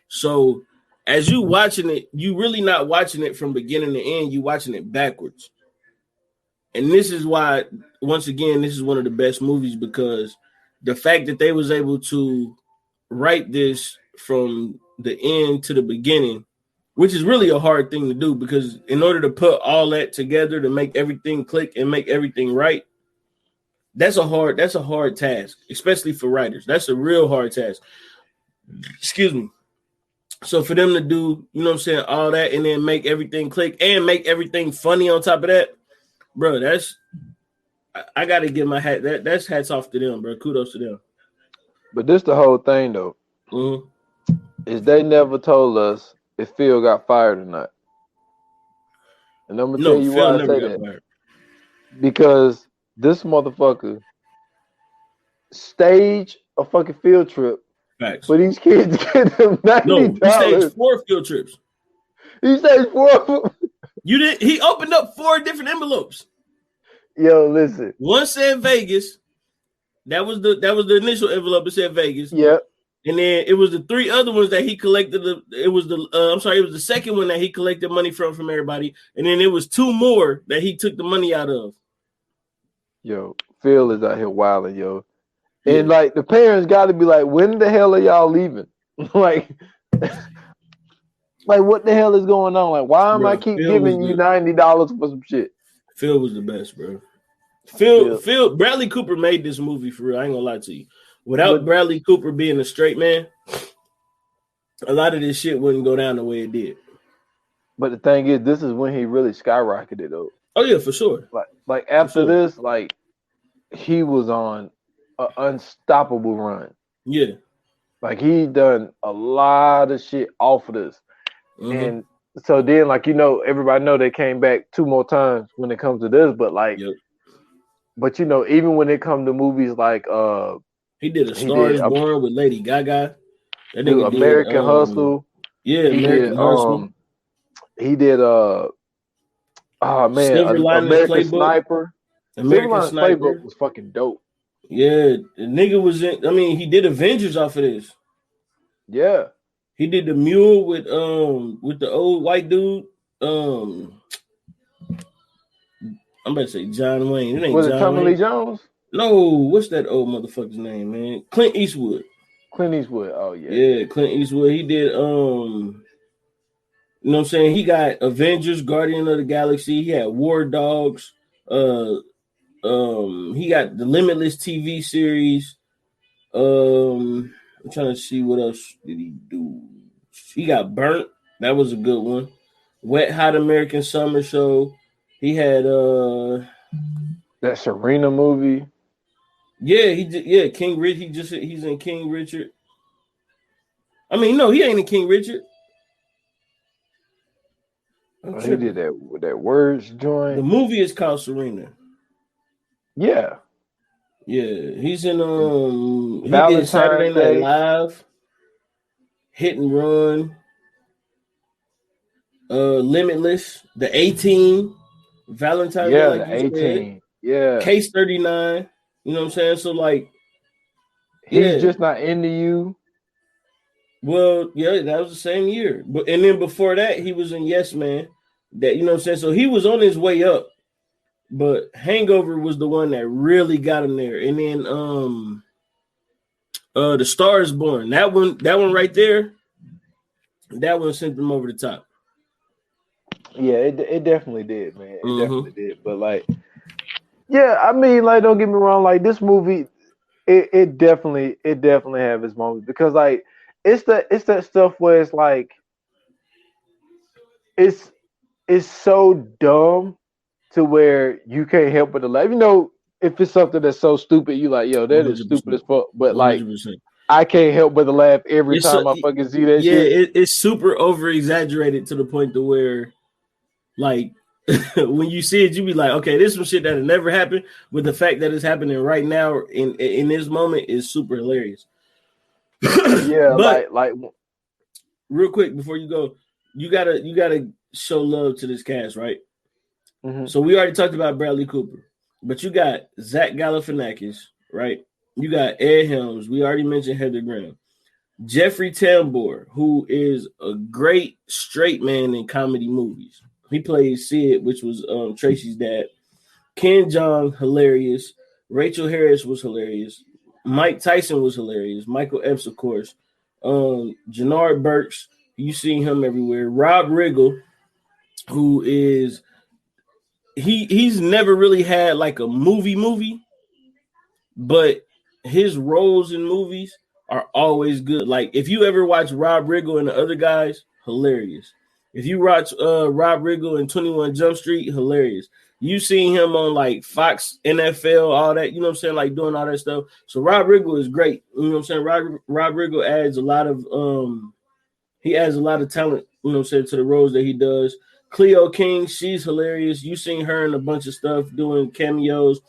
So as you watching it, you really not watching it from beginning to end. You watching it backwards. And this is why, once again, this is one of the best movies because the fact that they was able to write this from the end to the beginning, which is really a hard thing to do because in order to put all that together to make everything click and make everything right, that's a hard task, especially for writers. That's a real hard task. Excuse me. So for them to do, you know what I'm saying, all that and then make everything click and make everything funny on top of that, bro, I gotta give my hat. That's hats off to them, bro. Kudos to them. But this the whole thing though. Mm-hmm. Is they never told us if Phil got fired or not. And I'm gonna tell you Phil why I say that. Fired. Because this motherfucker staged a fucking field trip. Facts. For these kids to get them $90. No, he staged 4 field trips. He staged 4. You did. He opened up 4 different envelopes. Yo, listen. One said Vegas. That was the initial envelope. It said Vegas. Yep. And then it was the 3 other ones that he collected. It was the second one that he collected money from everybody. And then it was 2 more that he took the money out of. Yo, Phil is out here wilding, yo. And like the parents got to be like, when the hell are y'all leaving? like what the hell is going on? Like, why am I keep giving you $90 for some shit? Phil was the best, bro. Phil, Bradley Cooper made this movie for real. I ain't gonna lie to you. Without Bradley Cooper being a straight man, a lot of this shit wouldn't go down the way it did. But the thing is, this is when he really skyrocketed, though. Oh yeah, for sure. Like after this, like he was on an unstoppable run. Yeah. Like he done a lot of shit off of this. Mm-hmm. And so then, like, you know, everybody know they came back 2 more times when it comes to this, but like, but you know, even when it comes to movies like he did A Star Is Born with Lady Gaga. That nigga American Hustle. Yeah, American Hustle. He did American Sniper. American Sniper was fucking dope. Yeah, the nigga was in. I mean, he did Avengers off of this. Yeah, he did The Mule with the old white dude. I'm about to say John Wayne. It ain't was John it Tommy Wayne. Lee Jones? No, what's that old motherfucker's name, man? Clint Eastwood. Oh yeah. Yeah, Clint Eastwood. He did you know what I'm saying? He got Avengers, Guardian of the Galaxy. He had War Dogs. He got the Limitless TV series. I'm trying to see what else did he do. He got Burnt. That was a good one. Wet Hot American Summer Show. He had that Serena movie. Yeah, he did. Yeah, King Richard. He's in King Richard. I mean, no, he ain't in King Richard. He did that Words joint. The movie is called Serena. Yeah. Yeah, he's in he did Saturday Night Live, Hit and Run, Limitless, The 18, Valentine's Day, like the 18. Yeah. Case 39. You know what I'm saying? So like he's just not into you. Well, yeah, that was the same year. But and then before that, he was in Yes Man. That, you know what I'm saying? So he was on his way up. But Hangover was the one that really got him there. And then The Star Is Born. That one right there, that one sent them over the top. Yeah, it definitely did, man. It definitely did. But like, yeah, I mean, like, don't get me wrong, like this movie, it definitely have its moments because like it's that stuff where it's like it's so dumb to where you can't help but to laugh. You know, if it's something that's so stupid, you like, yo, that 100%. Is stupid as fuck. But like 100%. I can't help but to laugh every time I fucking see that shit. Yeah, it's super over exaggerated to the point to where like when you see it, you be like, okay, this is some shit that had never happened, but the fact that it's happening right now in this moment is super hilarious. Yeah, but like real quick before you go, you gotta show love to this cast, right? Mm-hmm. So we already talked about Bradley Cooper, but you got Zach Galifinakis, right? You got Ed Helms. We already mentioned Heather Graham. Jeffrey Tambor, who is a great straight man in comedy movies. He plays Sid, which was Tracy's dad. Ken Jeong, hilarious. Rachel Harris was hilarious. Mike Tyson was hilarious. Michael Epps, of course. Jannard Burks, you see him everywhere. Rob Riggle, who is he's never really had like a movie, but his roles in movies are always good. Like if you ever watch Rob Riggle and the other guys, hilarious. If you watch Rob Riggle and 21 Jump Street, hilarious. You seen him on like Fox, NFL, all that, you know what I'm saying, like doing all that stuff. So Rob Riggle is great. You know what I'm saying? Rob Riggle adds a lot of talent, you know what I'm saying, to the roles that he does. Cleo King, she's hilarious. You seen her in a bunch of stuff doing cameos.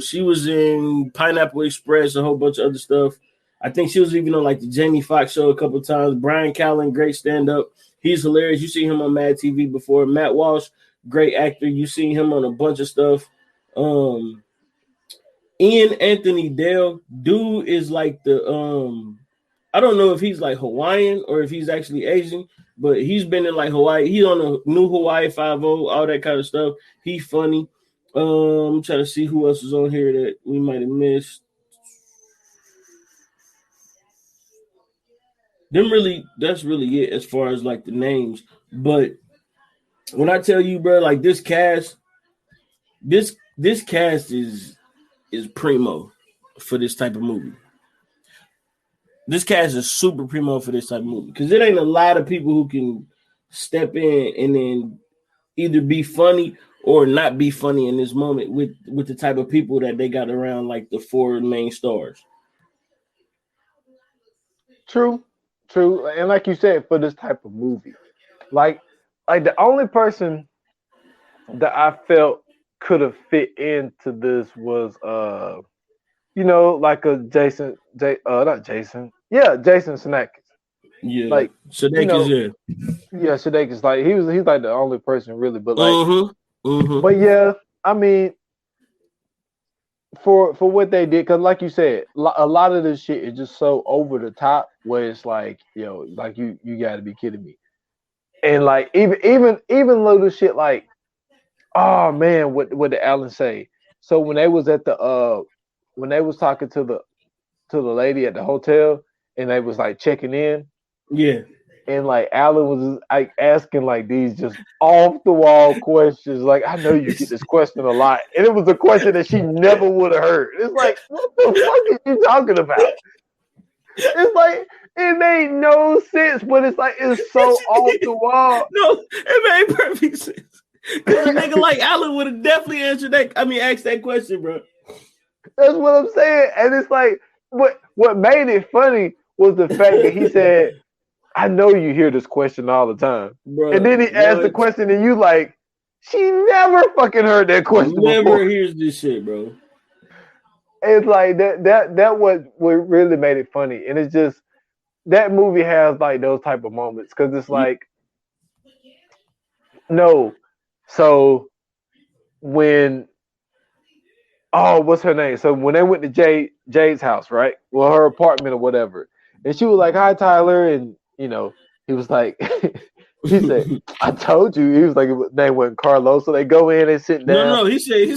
She was in Pineapple Express, a whole bunch of other stuff. I think she was even on like the Jamie Foxx show a couple of times. Brian Callen, great stand-up. He's hilarious. You seen him on Mad TV before. Matt Walsh, great actor. You seen him on a bunch of stuff. Ian Anthony Dale, dude is like the I don't know if he's like Hawaiian or if he's actually Asian, but he's been in like Hawaii. He's on the new Hawaii 5-0, all that kind of stuff. He's funny. I'm trying to see who else is on here that we might have missed. That's really it as far as like the names. But when I tell you, bro, like this cast is primo for this type of movie. This cast is super primo for this type of movie because it ain't a lot of people who can step in and then either be funny or not be funny in this moment with the type of people that they got around, like the four main stars. True. And like you said, for this type of movie, like the only person that I felt could have fit into this was like a Jason Sudeikis. Yeah, like Sudeikis, Sudeikis. Like he's like the only person really, but like, but yeah, I mean, for what they did, because like you said, a lot of this shit is just so over the top, where it's like, like you got to be kidding me, and like even little shit like, oh man, what did Alan say? So when they was at when they was talking to the lady at the hotel and they was like checking in. Yeah. And like Alan was like asking like these just off the wall questions. Like, I know you get this question a lot. And it was a question that she never would have heard. It's like, what the fuck are you talking about? It's like, it made no sense, but it's like, it's so off the wall. No, it made perfect sense. Because a nigga like Alan would have definitely asked that question, bro. That's what I'm saying. And it's like, what made it funny was the fact that he said, I know you hear this question all the time. Bro, and then he asked the question and you like, she never fucking heard that question never before. Hears this shit, bro. It's like that what really made it funny. And it's just, that movie has like those type of moments. Cause it's like, no. So when, what's her name? So when they went to Jade's house, right? Well, her apartment or whatever. And she was like, hi, Tyler. And, he was like, he said, I told you. He was like, they went Carlos. So they go in and sit down. No, he said,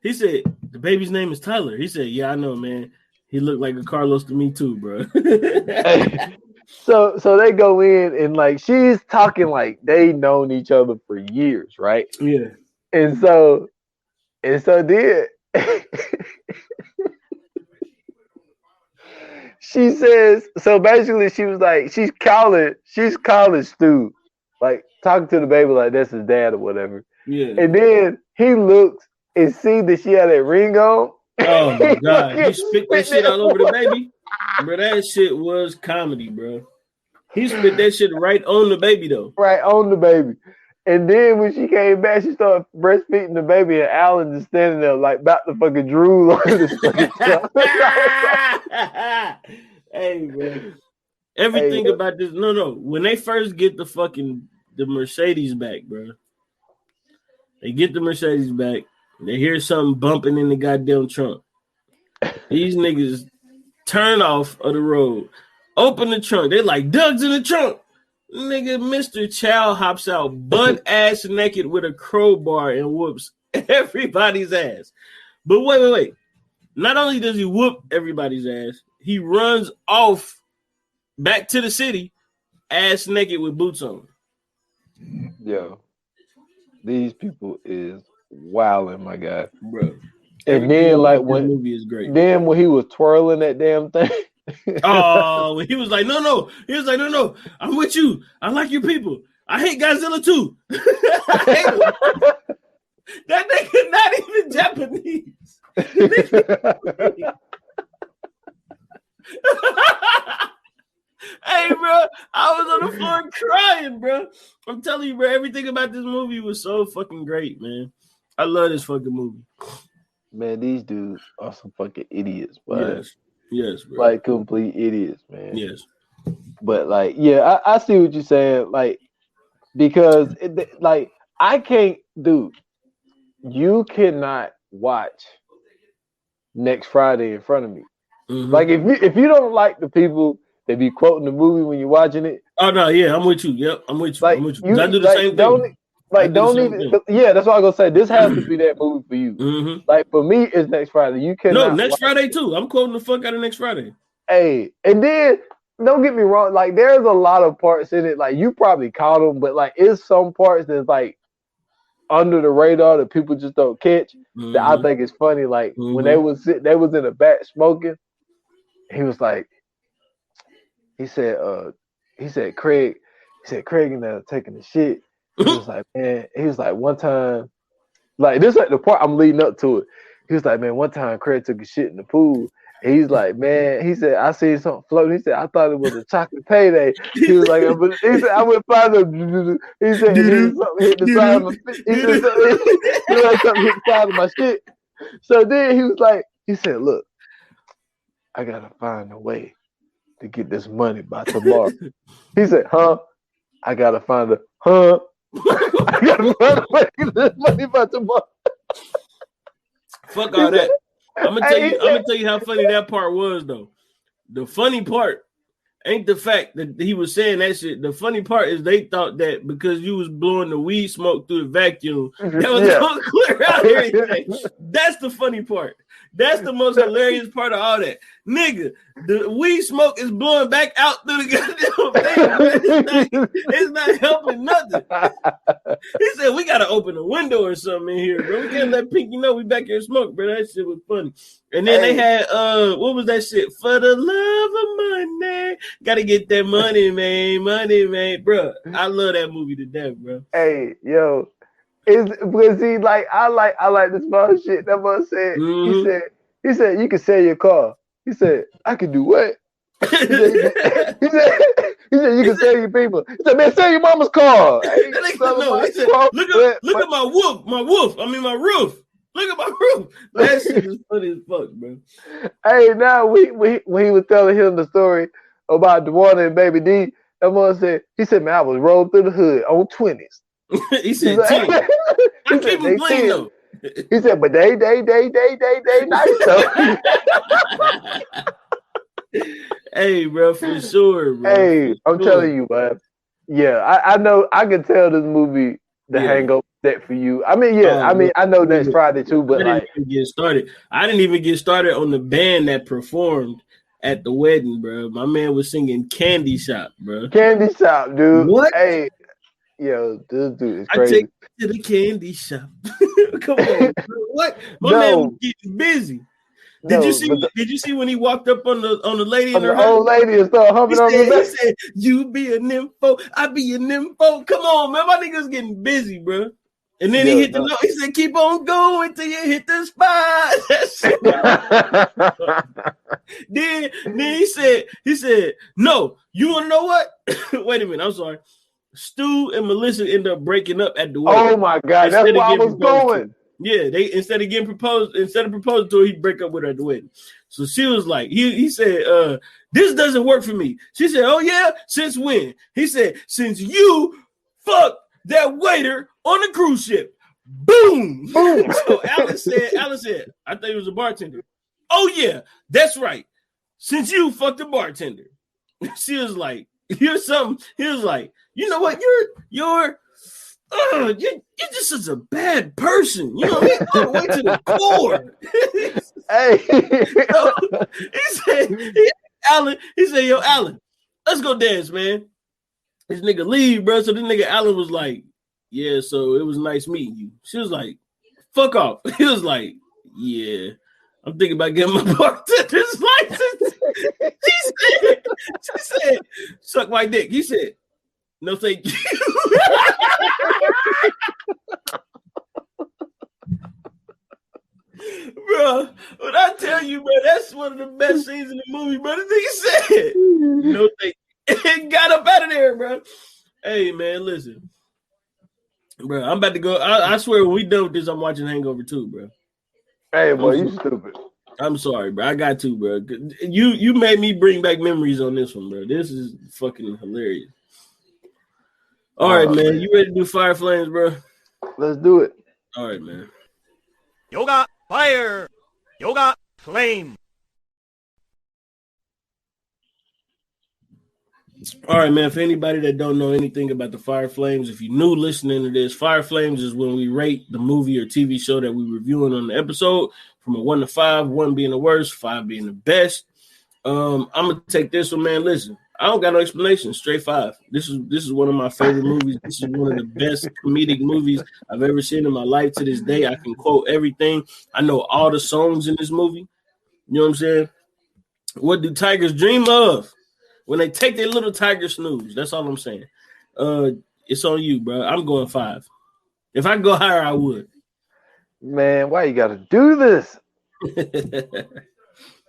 the baby's name is Tyler. He said, yeah, I know, man. He looked like a Carlos to me too, bro. So they go in and like, she's talking like they known each other for years, right? Yeah. And so then she says, so basically she was like, she's calling Stu, like talking to the baby like that's his dad or whatever. Yeah. And then he looks and see that she had that ring on. Oh my God. He spit that shit all over the baby. Bro, that shit was comedy, bro. He spit that shit right on the baby though. Right on the baby. And then when she came back, she started breastfeeding the baby, and Alan just standing there like about to fucking drool on this fucking stuff. Hey, bro. Everything about this. No. When they first get the Mercedes back, bro. They get the Mercedes back. They hear something bumping in the goddamn trunk. These niggas turn off of the road. Open the trunk. They like, Doug's in the trunk. Nigga, Mr. Chow hops out butt ass naked with a crowbar and whoops everybody's ass. But wait. Not only does he whoop everybody's ass, he runs off back to the city, ass naked with boots on. Yo, these people is wilding, my guy, bro. And then like when the movie is great. Then when he was twirling that damn thing. Oh, he was like, no. He was like, no. I'm with you. I like your people. I hate Godzilla too. That nigga not even Japanese. Hey, bro, I was on the floor crying, bro. I'm telling you, bro, everything about this movie was so fucking great, man. I love this fucking movie. Man, these dudes are some fucking idiots, bro. Yes, bro. Like complete idiots, man. Yes. But like, yeah, I see what you're saying. Like, because like I can't, dude. You cannot watch Next Friday in front of me. Mm-hmm. Like if you don't like the people that be quoting the movie when you're watching it. Oh no, yeah, I'm with you. Yep, I'm with you. Like, I'm with you. I do the same thing. Don't even. Yeah, that's what I was gonna say. This has to be that movie for you. Mm-hmm. Like for me, it's Next Friday. You cannot. No, Next Friday too. I'm quoting the fuck out of Next Friday. Hey, and then don't get me wrong. Like there's a lot of parts in it. Like you probably caught them, but like it's some parts that's like under the radar that people just don't catch. Mm-hmm. That I think is funny. Like when they was in the back smoking, he was like, he said, Craig and them taking the shit. He was like, man, one time, like this is like the part I'm leading up to it. He was like, man, one time Craig took a shit in the pool. And he's like, man, he said, I seen something floating. He said, I thought it was a chocolate payday. He was like, he said, I went find them. He said, something hit the side of my shit. He said, something hit the side of my shit. So then he was like, he said, look, I gotta find a way to get this money by tomorrow. He said, huh? I gotta find a huh? I gotta find a way to get this money by tomorrow. Fuck all that. I'm gonna tell you how funny that part was though. The funny part ain't the fact that he was saying that shit. The funny part is they thought that because you was blowing the weed smoke through the vacuum, that was gonna clear out everything. That's the funny part. That's the most hilarious part of all that. Nigga, the weed smoke is blowing back out through the goddamn thing. It's not helping nothing. He said, we got to open a window or something in here, bro. We can't let Pinky know we back here smoke, bro. That shit was funny. And then they had, what was that shit? For the love of money. Got to get that money, man. Money, man. Bro, I love that movie to death, bro. Hey, yo. Because he like I like the small shit. That boy said, he said you can sell your car. He said I can do what? He said you can sell your people. He said, man, sell your mama's car. Hey, he said, look at my roof. My roof. Look at my roof. That shit is funny as fuck, bro. Hey, now when he was telling him the story about Dwana and Baby D, that boy said, he said, man, I was rolling through the hood on 20s. He said, I keep them clean though. He said, but they nice though. Hey, bro, for sure, bro. Hey, I'm telling you, man. Yeah, I know. I can tell this movie, The Hangover, set for you. I mean, I know Next Friday too, but I didn't even get started on the band that performed at the wedding, bro. My man was singing Candy Shop, bro. Candy Shop, dude. What? Hey. Yo, this dude is crazy. I take you to the candy shop. Come on, bro. What? My man was getting busy. Did you see when he walked up on the lady on the old lady and started humping on her back? He said, "You be a nympho, I be a nympho." Come on, man, my nigga's getting busy, bro. And then he hit the note. He said, "Keep on going till you hit the spot." then he said, "No, you wanna know what? Wait a minute, I'm sorry." Stu and Melissa end up breaking up at the wedding. Oh my god, that's where I was going. Yeah, they instead of proposing to her, he'd break up with her at the wedding. So she was like, he said, this doesn't work for me. She said, oh yeah, since when? He said, since you fucked that waiter on the cruise ship. Boom. So Alice said, I thought he was a bartender. Oh yeah, that's right. Since you fucked the bartender. She was like, here's something. He was like, you know what? You're just such a bad person. You know, he's all the way to the core. Hey, he said, yo, Alan, let's go dance, man. This nigga leave, bro. So this nigga Alan was like, yeah, so it was nice meeting you. She was like, fuck off. He was like, yeah, I'm thinking about getting my bartender's license. She said, suck my dick. He said, no, thank you. Bro, when I tell you, bro, that's one of the best scenes in the movie, bro. The nigga said, no, thank you. And got up out of there, bro. Hey, man, listen. Bro, I'm about to go. I swear, when we done with this, I'm watching Hangover 2, bro. Hey, boy, you stupid. I'm sorry, bro. I got to, bro. You made me bring back memories on this one, bro. This is fucking hilarious. All right, man. You ready to do Fire Flames, bro? Let's do it. All right, man. Yoga Fire. Yoga Flame. All right, man. For anybody that don't know anything about the Fire Flames, if you're new listening to this, Fire Flames is when we rate the movie or TV show that we're reviewing on the episode from a 1 to 5, 1 being the worst, 5 being the best. I'm gonna take this one, man. Listen, I don't got no explanation. Straight 5. This is one of my favorite movies. This is one of the best comedic movies I've ever seen in my life. To this day, I can quote everything. I know all the songs in this movie. You know what I'm saying? What do tigers dream of when they take their little tiger snooze? That's all I'm saying. It's on you, bro. I'm going 5. If I could go higher, I would. Man, why you gotta do this?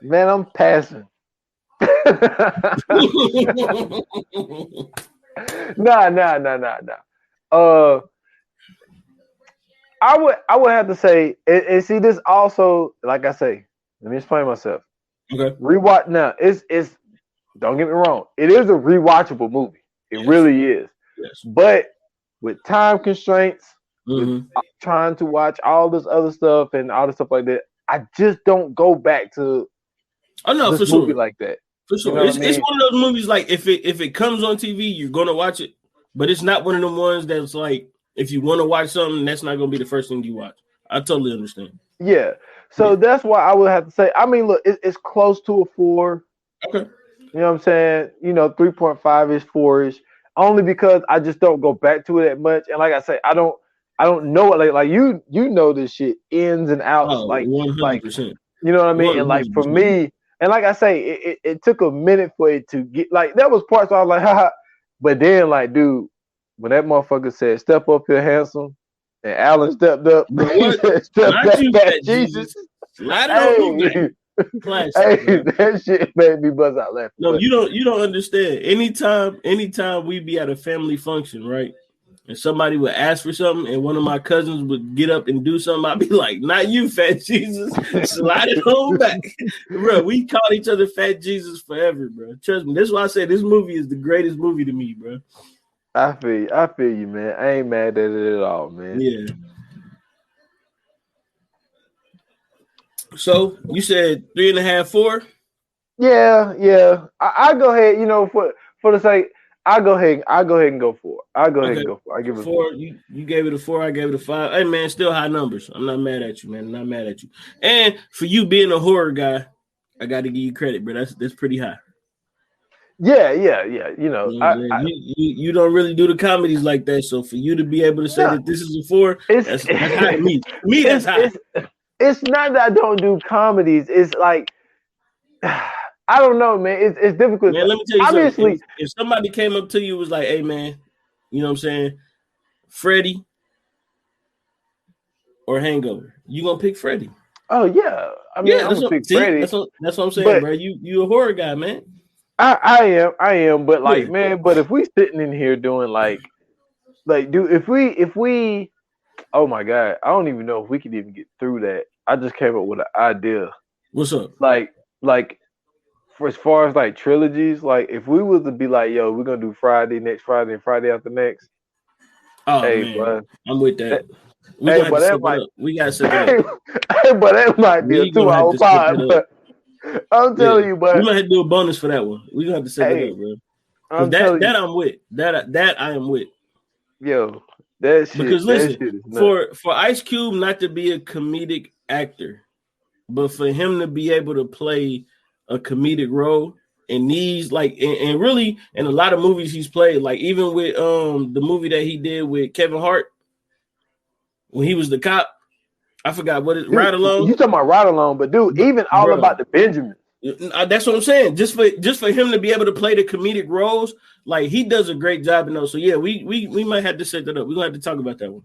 Man, I'm passing. Nah. I would have to say, and see this also, like I say, let me explain myself. Okay. Rewatch now. It's don't get me wrong. It is a rewatchable movie. It really is. Yes. But with time constraints, with trying to watch all this other stuff and all this stuff like that, I just don't go back to this movie like that. For sure. You know it's one of those movies like if it comes on TV, you're gonna watch it, but it's not one of them ones that's like if you want to watch something, that's not gonna be the first thing you watch. I totally understand. Yeah. So that's why I would have to say, I mean, look, it's close to a 4. Okay. You know what I'm saying? 3.5-ish, 4-ish. Only because I just don't go back to it that much. And like I say, I don't know it like you know this shit ins and outs. 100%. You know what I mean? 100%. And like for me, and like I say, it took a minute for it to get like that was parts where I was like, haha. But then like, dude, when that motherfucker said, "Step up here, handsome," and Alan stepped up, "Step back, Jesus." Hey, that shit made me buzz out laughing. No, you don't understand. Anytime we be at a family function, right? And somebody would ask for something, and one of my cousins would get up and do something, I'd be like, "Not you, Fat Jesus! Slide it on back, bro." We called each other Fat Jesus forever, bro. Trust me. That's why I say this movie is the greatest movie to me, bro. I feel you, man. I ain't mad at it at all, man. Yeah. So you said 3.5, 4? Yeah. I go ahead. For the sake. I'll go ahead and go 4. I'll go ahead and go 4. I give it 4. You gave it a 4. I gave it a 5. Hey man, still high numbers. I'm not mad at you, man. I'm not mad at you. And for you being a horror guy, I got to give you credit, bro. That's pretty high. Yeah. You don't really do the comedies like that. So for you to be able to say that this is a 4, that's high to me. To me, that's high. It's not that I don't do comedies. It's like I don't know, man. It's difficult. Man, let me tell you something. If somebody came up to you and was like, "Hey, man, you know what I'm saying? Freddy or Hangover?" You gonna pick Freddy? Oh yeah. I mean, I'm gonna pick Freddy. That's what I'm saying, bro. You a horror guy, man. I am. But like, man, but if we sitting in here doing like, dude, if we, oh my God, I don't even know if we could even get through that. I just came up with an idea. What's up? Like. For as far as like trilogies, like if we was to be like, yo, we're gonna do Friday, next Friday, and Friday after next. Oh man, bro, I'm with that. We gotta set it up. But that might be a 2-hour pod. But I'm telling you, but we might have to do a bonus for that one. We gonna have to set it up, bro. That I'm with. That I am with. Yo, that shit. Because listen, shit for Ice Cube not to be a comedic actor, but for him to be able to play a comedic role, and these like and really in a lot of movies he's played, like even with the movie that he did with Kevin Hart when he was the cop. I forgot what it Ride Along. You talking about Ride Along, but dude, even All About the Benjamins. That's what I'm saying. Just for him to be able to play the comedic roles, like he does a great job in those. So yeah, we might have to set that up. We're gonna have to talk about that one.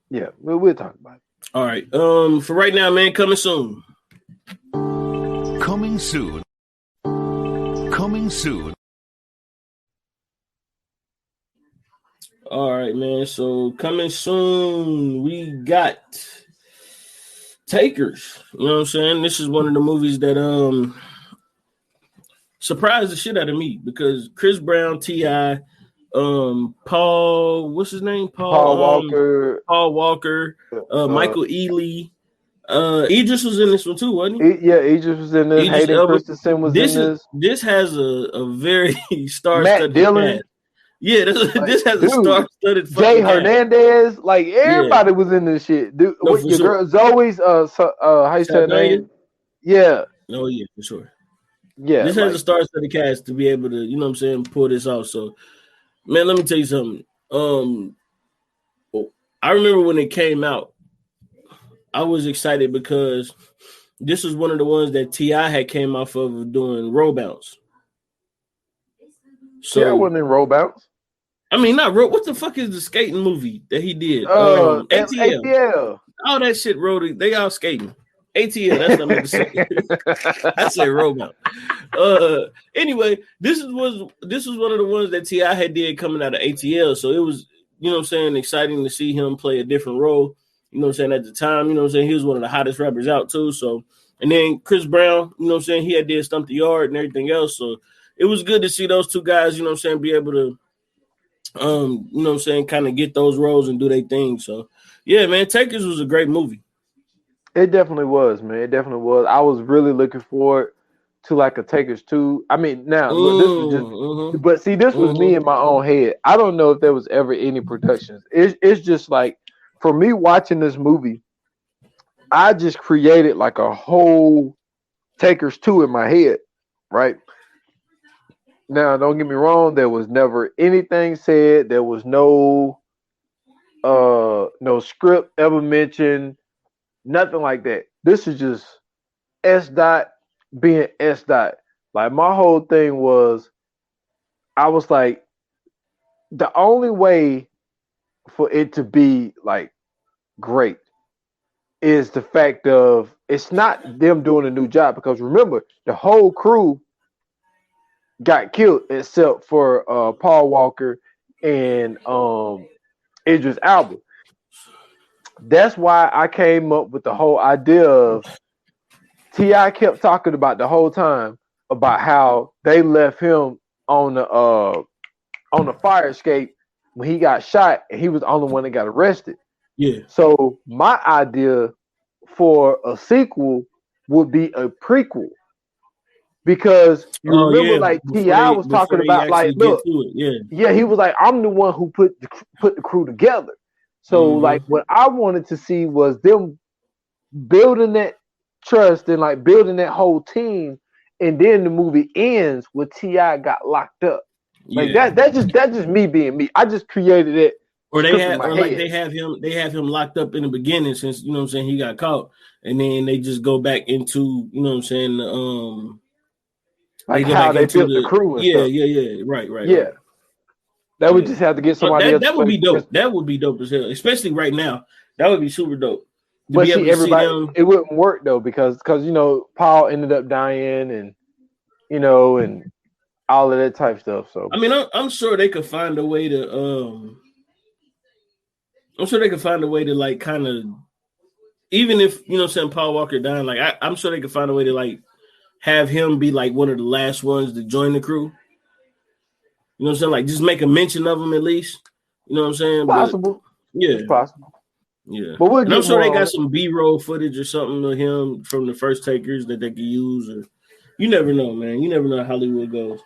Yeah, we'll talk about it. All right. For right now, man, coming soon. Coming soon. Coming soon. All right, man. So coming soon, we got Takers. You know what I'm saying? This is one of the movies that surprised the shit out of me because Chris Brown, T.I., Paul, what's his name? Paul Walker. Paul Walker, Michael Ealy. Idris was in this one too, wasn't he? Yeah, Idris was in this. Hayden Christensen was in this. This has a very Matt star-studded Dillon. cast. Yeah, this has a star-studded. Jay Hernandez, like everybody was in this shit. Dude, no, your girl Zoe's how you say her name? Yeah. Oh yeah, for sure. Yeah, this has a star-studded cast to be able to, you know what I'm saying, pull this off. So, man, let me tell you something. I remember when it came out, I was excited because this was one of the ones that T.I. had came off of doing Roll Bounce. So I wasn't in Roll Bounce. I mean, not Roll. What the fuck is the skating movie that he did? ATL. All that shit, road. They all skating. ATL. That's what I meant to say. I said Roll Bounce. Anyway, this was one of the ones that T.I. had did coming out of ATL. So it was, you know what I'm saying, exciting to see him play a different role. You know what I'm saying? At the time, you know what I'm saying? He was one of the hottest rappers out too. So, and then Chris Brown, you know what I'm saying? He had did Stump the Yard and everything else. So it was good to see those two guys, you know what I'm saying, be able to, you know what I'm saying, kind of get those roles and do their thing. So, yeah, man, Takers was a great movie. It definitely was, man. It definitely was. I was really looking forward to like a Takers 2. I mean, now, look, this was just, but see, this was me in my own head. I don't know if there was ever any productions. It's just like, for me watching this movie, I just created like a whole Takers 2 in my head, right? Now, don't get me wrong, there was never anything said. There was no script ever mentioned, nothing like that. This is just S. Dot being S. Dot. Like, my whole thing was, I was like, the only way for it to be like great is the fact of it's not them doing a new job, because remember, the whole crew got killed except for Paul Walker and Idris Elba. That's why I came up with the whole idea of T.I. kept talking about the whole time about how they left him on the fire escape when he got shot, and he was the only one that got arrested. Yeah. So my idea for a sequel would be a prequel, because you remember, like T.I. was talking about, like, look, yeah, he was like, I'm the one who put the crew together. So like, what I wanted to see was them building that trust and like building that whole team, and then the movie ends with T.I. got locked up. Like that's just me being me. I just created it. Or they have him locked up in the beginning, since, you know what I'm saying, he got caught, and then they just go back into, you know what I'm saying, like how they built the crew and stuff. Right. Yeah. That would just have to get somebody else. That would be dope. That would be dope as hell, especially right now. That would be super dope. But see, everybody, it wouldn't work though, because you know, Paul ended up dying, and you know, and all of that type stuff. So I mean, I'm sure they could find a way to like kind of, even if, you know what I'm saying, Paul Walker dying, like I'm sure they could find a way to like have him be like one of the last ones to join the crew. You know what I'm saying? Like, just make a mention of him at least. You know what I'm saying? Possible. It's possible. Yeah. But I'm sure they got some B-roll footage or something of him from the first Takers that they could use. Or you never know, man. You never know how Hollywood goes.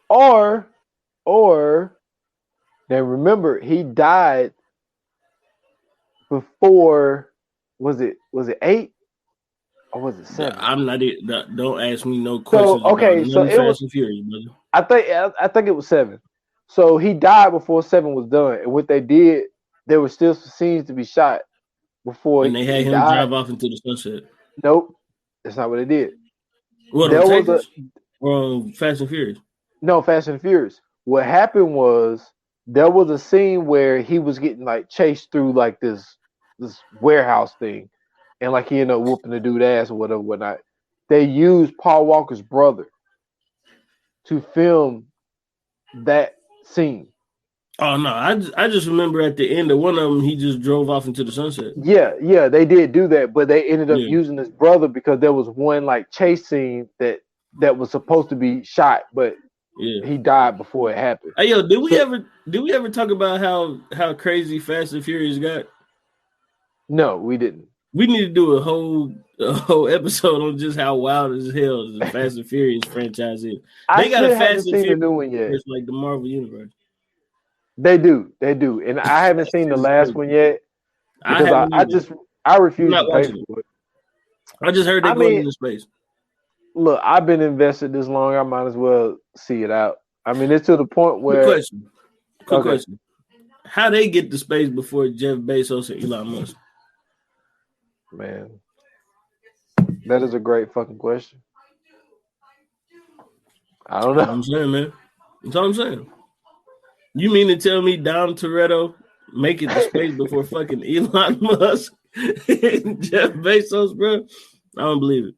Or then remember, he died before, was it 8? Or was it 7? I'm not it. Don't ask me no questions about none it was. Fast and Furious, brother. I think it was 7. So he died before 7 was done, and what they did, there were still some scenes to be shot before And they had he him died. drive off into the sunset. Nope, that's not what they did. What, There on was Takers? Or on Fast and Furious? No, Fast and Furious. What happened was there was a scene where he was getting like chased through like this warehouse thing, and like he ended up whooping the dude ass or whatnot. They used Paul Walker's brother to film that scene. Oh no, I just remember at the end of one of them, he just drove off into the sunset. Yeah, they did do that, but they ended up Yeah. using his brother because there was one like chase scene that was supposed to be shot, but he died before it happened. Hey yo, did we ever talk about how crazy Fast and Furious got? No, we didn't. We need to do a whole episode on just how wild as hell the Fast and Furious franchise is. They got a Fast and Furious new one yet. It's like the Marvel universe. They do, and I haven't seen the last one yet because I refuse to pay for it. I just heard they're going into space. Look, I've been invested this long. I might as well see it out. I mean, it's to the point where. Quick question. How they get to space before Jeff Bezos and Elon Musk? Man, that is a great fucking question. I don't know. That's what I'm saying, man. That's all I'm saying. You mean to tell me Dom Toretto make it to space before fucking Elon Musk and Jeff Bezos, bro? I don't believe it.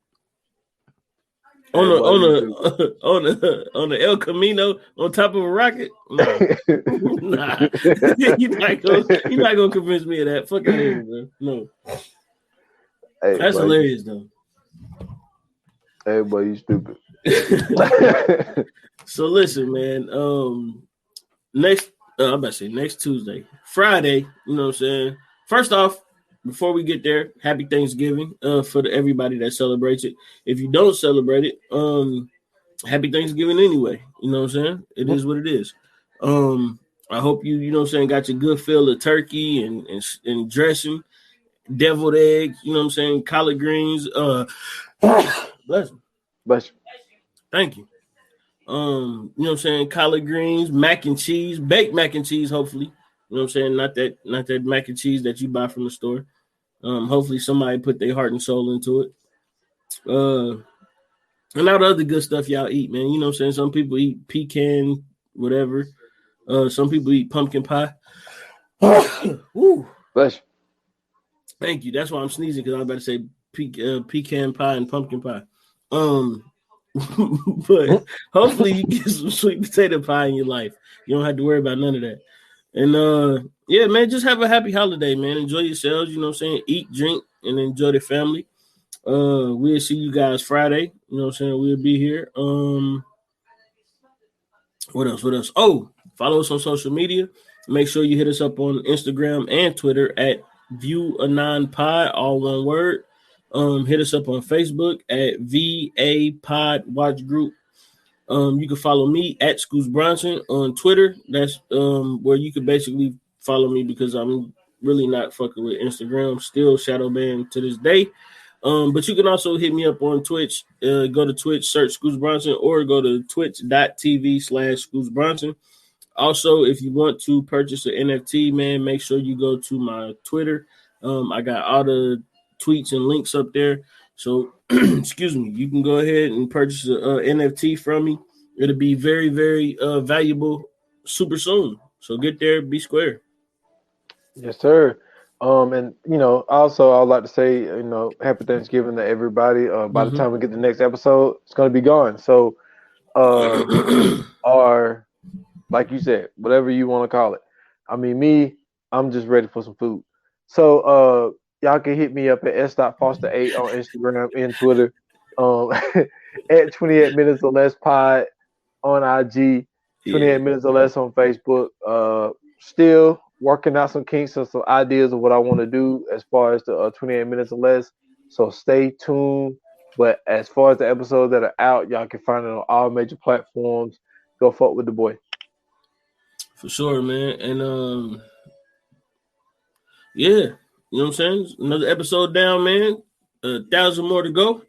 On the El Camino on top of a rocket? No. Nah. You're not gonna convince me of that. Fuck out of here, bro. No. Hey, that's hilarious though. Hey, boy, you stupid. So listen, man. Next Tuesday, Friday. You know what I'm saying? First off, before we get there, happy Thanksgiving for everybody that celebrates it. If you don't celebrate it, happy Thanksgiving anyway. You know what I'm saying? It is what it is. I hope you know what I'm saying, got your good fill of turkey and dressing, deviled eggs, you know what I'm saying, collard greens. Bless you. Bless you. Thank you. You know what I'm saying, collard greens, mac and cheese, baked mac and cheese, hopefully. You know what I'm saying? Not that mac and cheese that you buy from the store. Hopefully somebody put their heart and soul into it. And all the other good stuff y'all eat, man. You know what I'm saying? Some people eat pecan, whatever. Some people eat pumpkin pie. Woo. Bless you. Thank you. That's why I'm sneezing, because I'm about to say pecan pie and pumpkin pie. But hopefully you get some sweet potato pie in your life. You don't have to worry about none of that. And yeah, man, just have a happy holiday, man. Enjoy yourselves, you know what I'm saying? Eat, drink, and enjoy the family. We'll see you guys Friday. You know what I'm saying? We'll be here. What else? Oh, follow us on social media. Make sure you hit us up on Instagram and Twitter at ViewAnonPod, all one word. Hit us up on Facebook at VA Pod Watch Group. You can follow me at Scoots Bronson on Twitter. That's where you can basically follow me, because I'm really not fucking with Instagram. Still shadow banned to this day. But you can also hit me up on Twitch. Go to Twitch, search Scoots Bronson, or go to twitch.tv/Scoots Bronson. Also, if you want to purchase an NFT, man, make sure you go to my Twitter. I got all the tweets and links up there. So, excuse me, you can go ahead and purchase an NFT from me. It'll be very, very valuable super soon. So get there, be square. Yes, sir. And you know, also I'd like to say, you know, happy Thanksgiving to everybody. By the time we get the next episode, it's gonna be gone. So, or like you said, whatever you want to call it. I mean, I'm just ready for some food. So, y'all can hit me up at s.foster8 on Instagram and Twitter. At 28 minutes or less pod on IG, 28 minutes or less on Facebook. Still working out some kinks and some ideas of what I want to do as far as the 28 minutes or less. So stay tuned. But as far as the episodes that are out, y'all can find it on all major platforms. Go fuck with the boy. For sure, man. And yeah, you know what I'm saying? Another episode down, man. 1,000 more to go.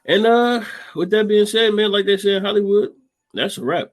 And with that being said, man, like they say in Hollywood, that's a wrap.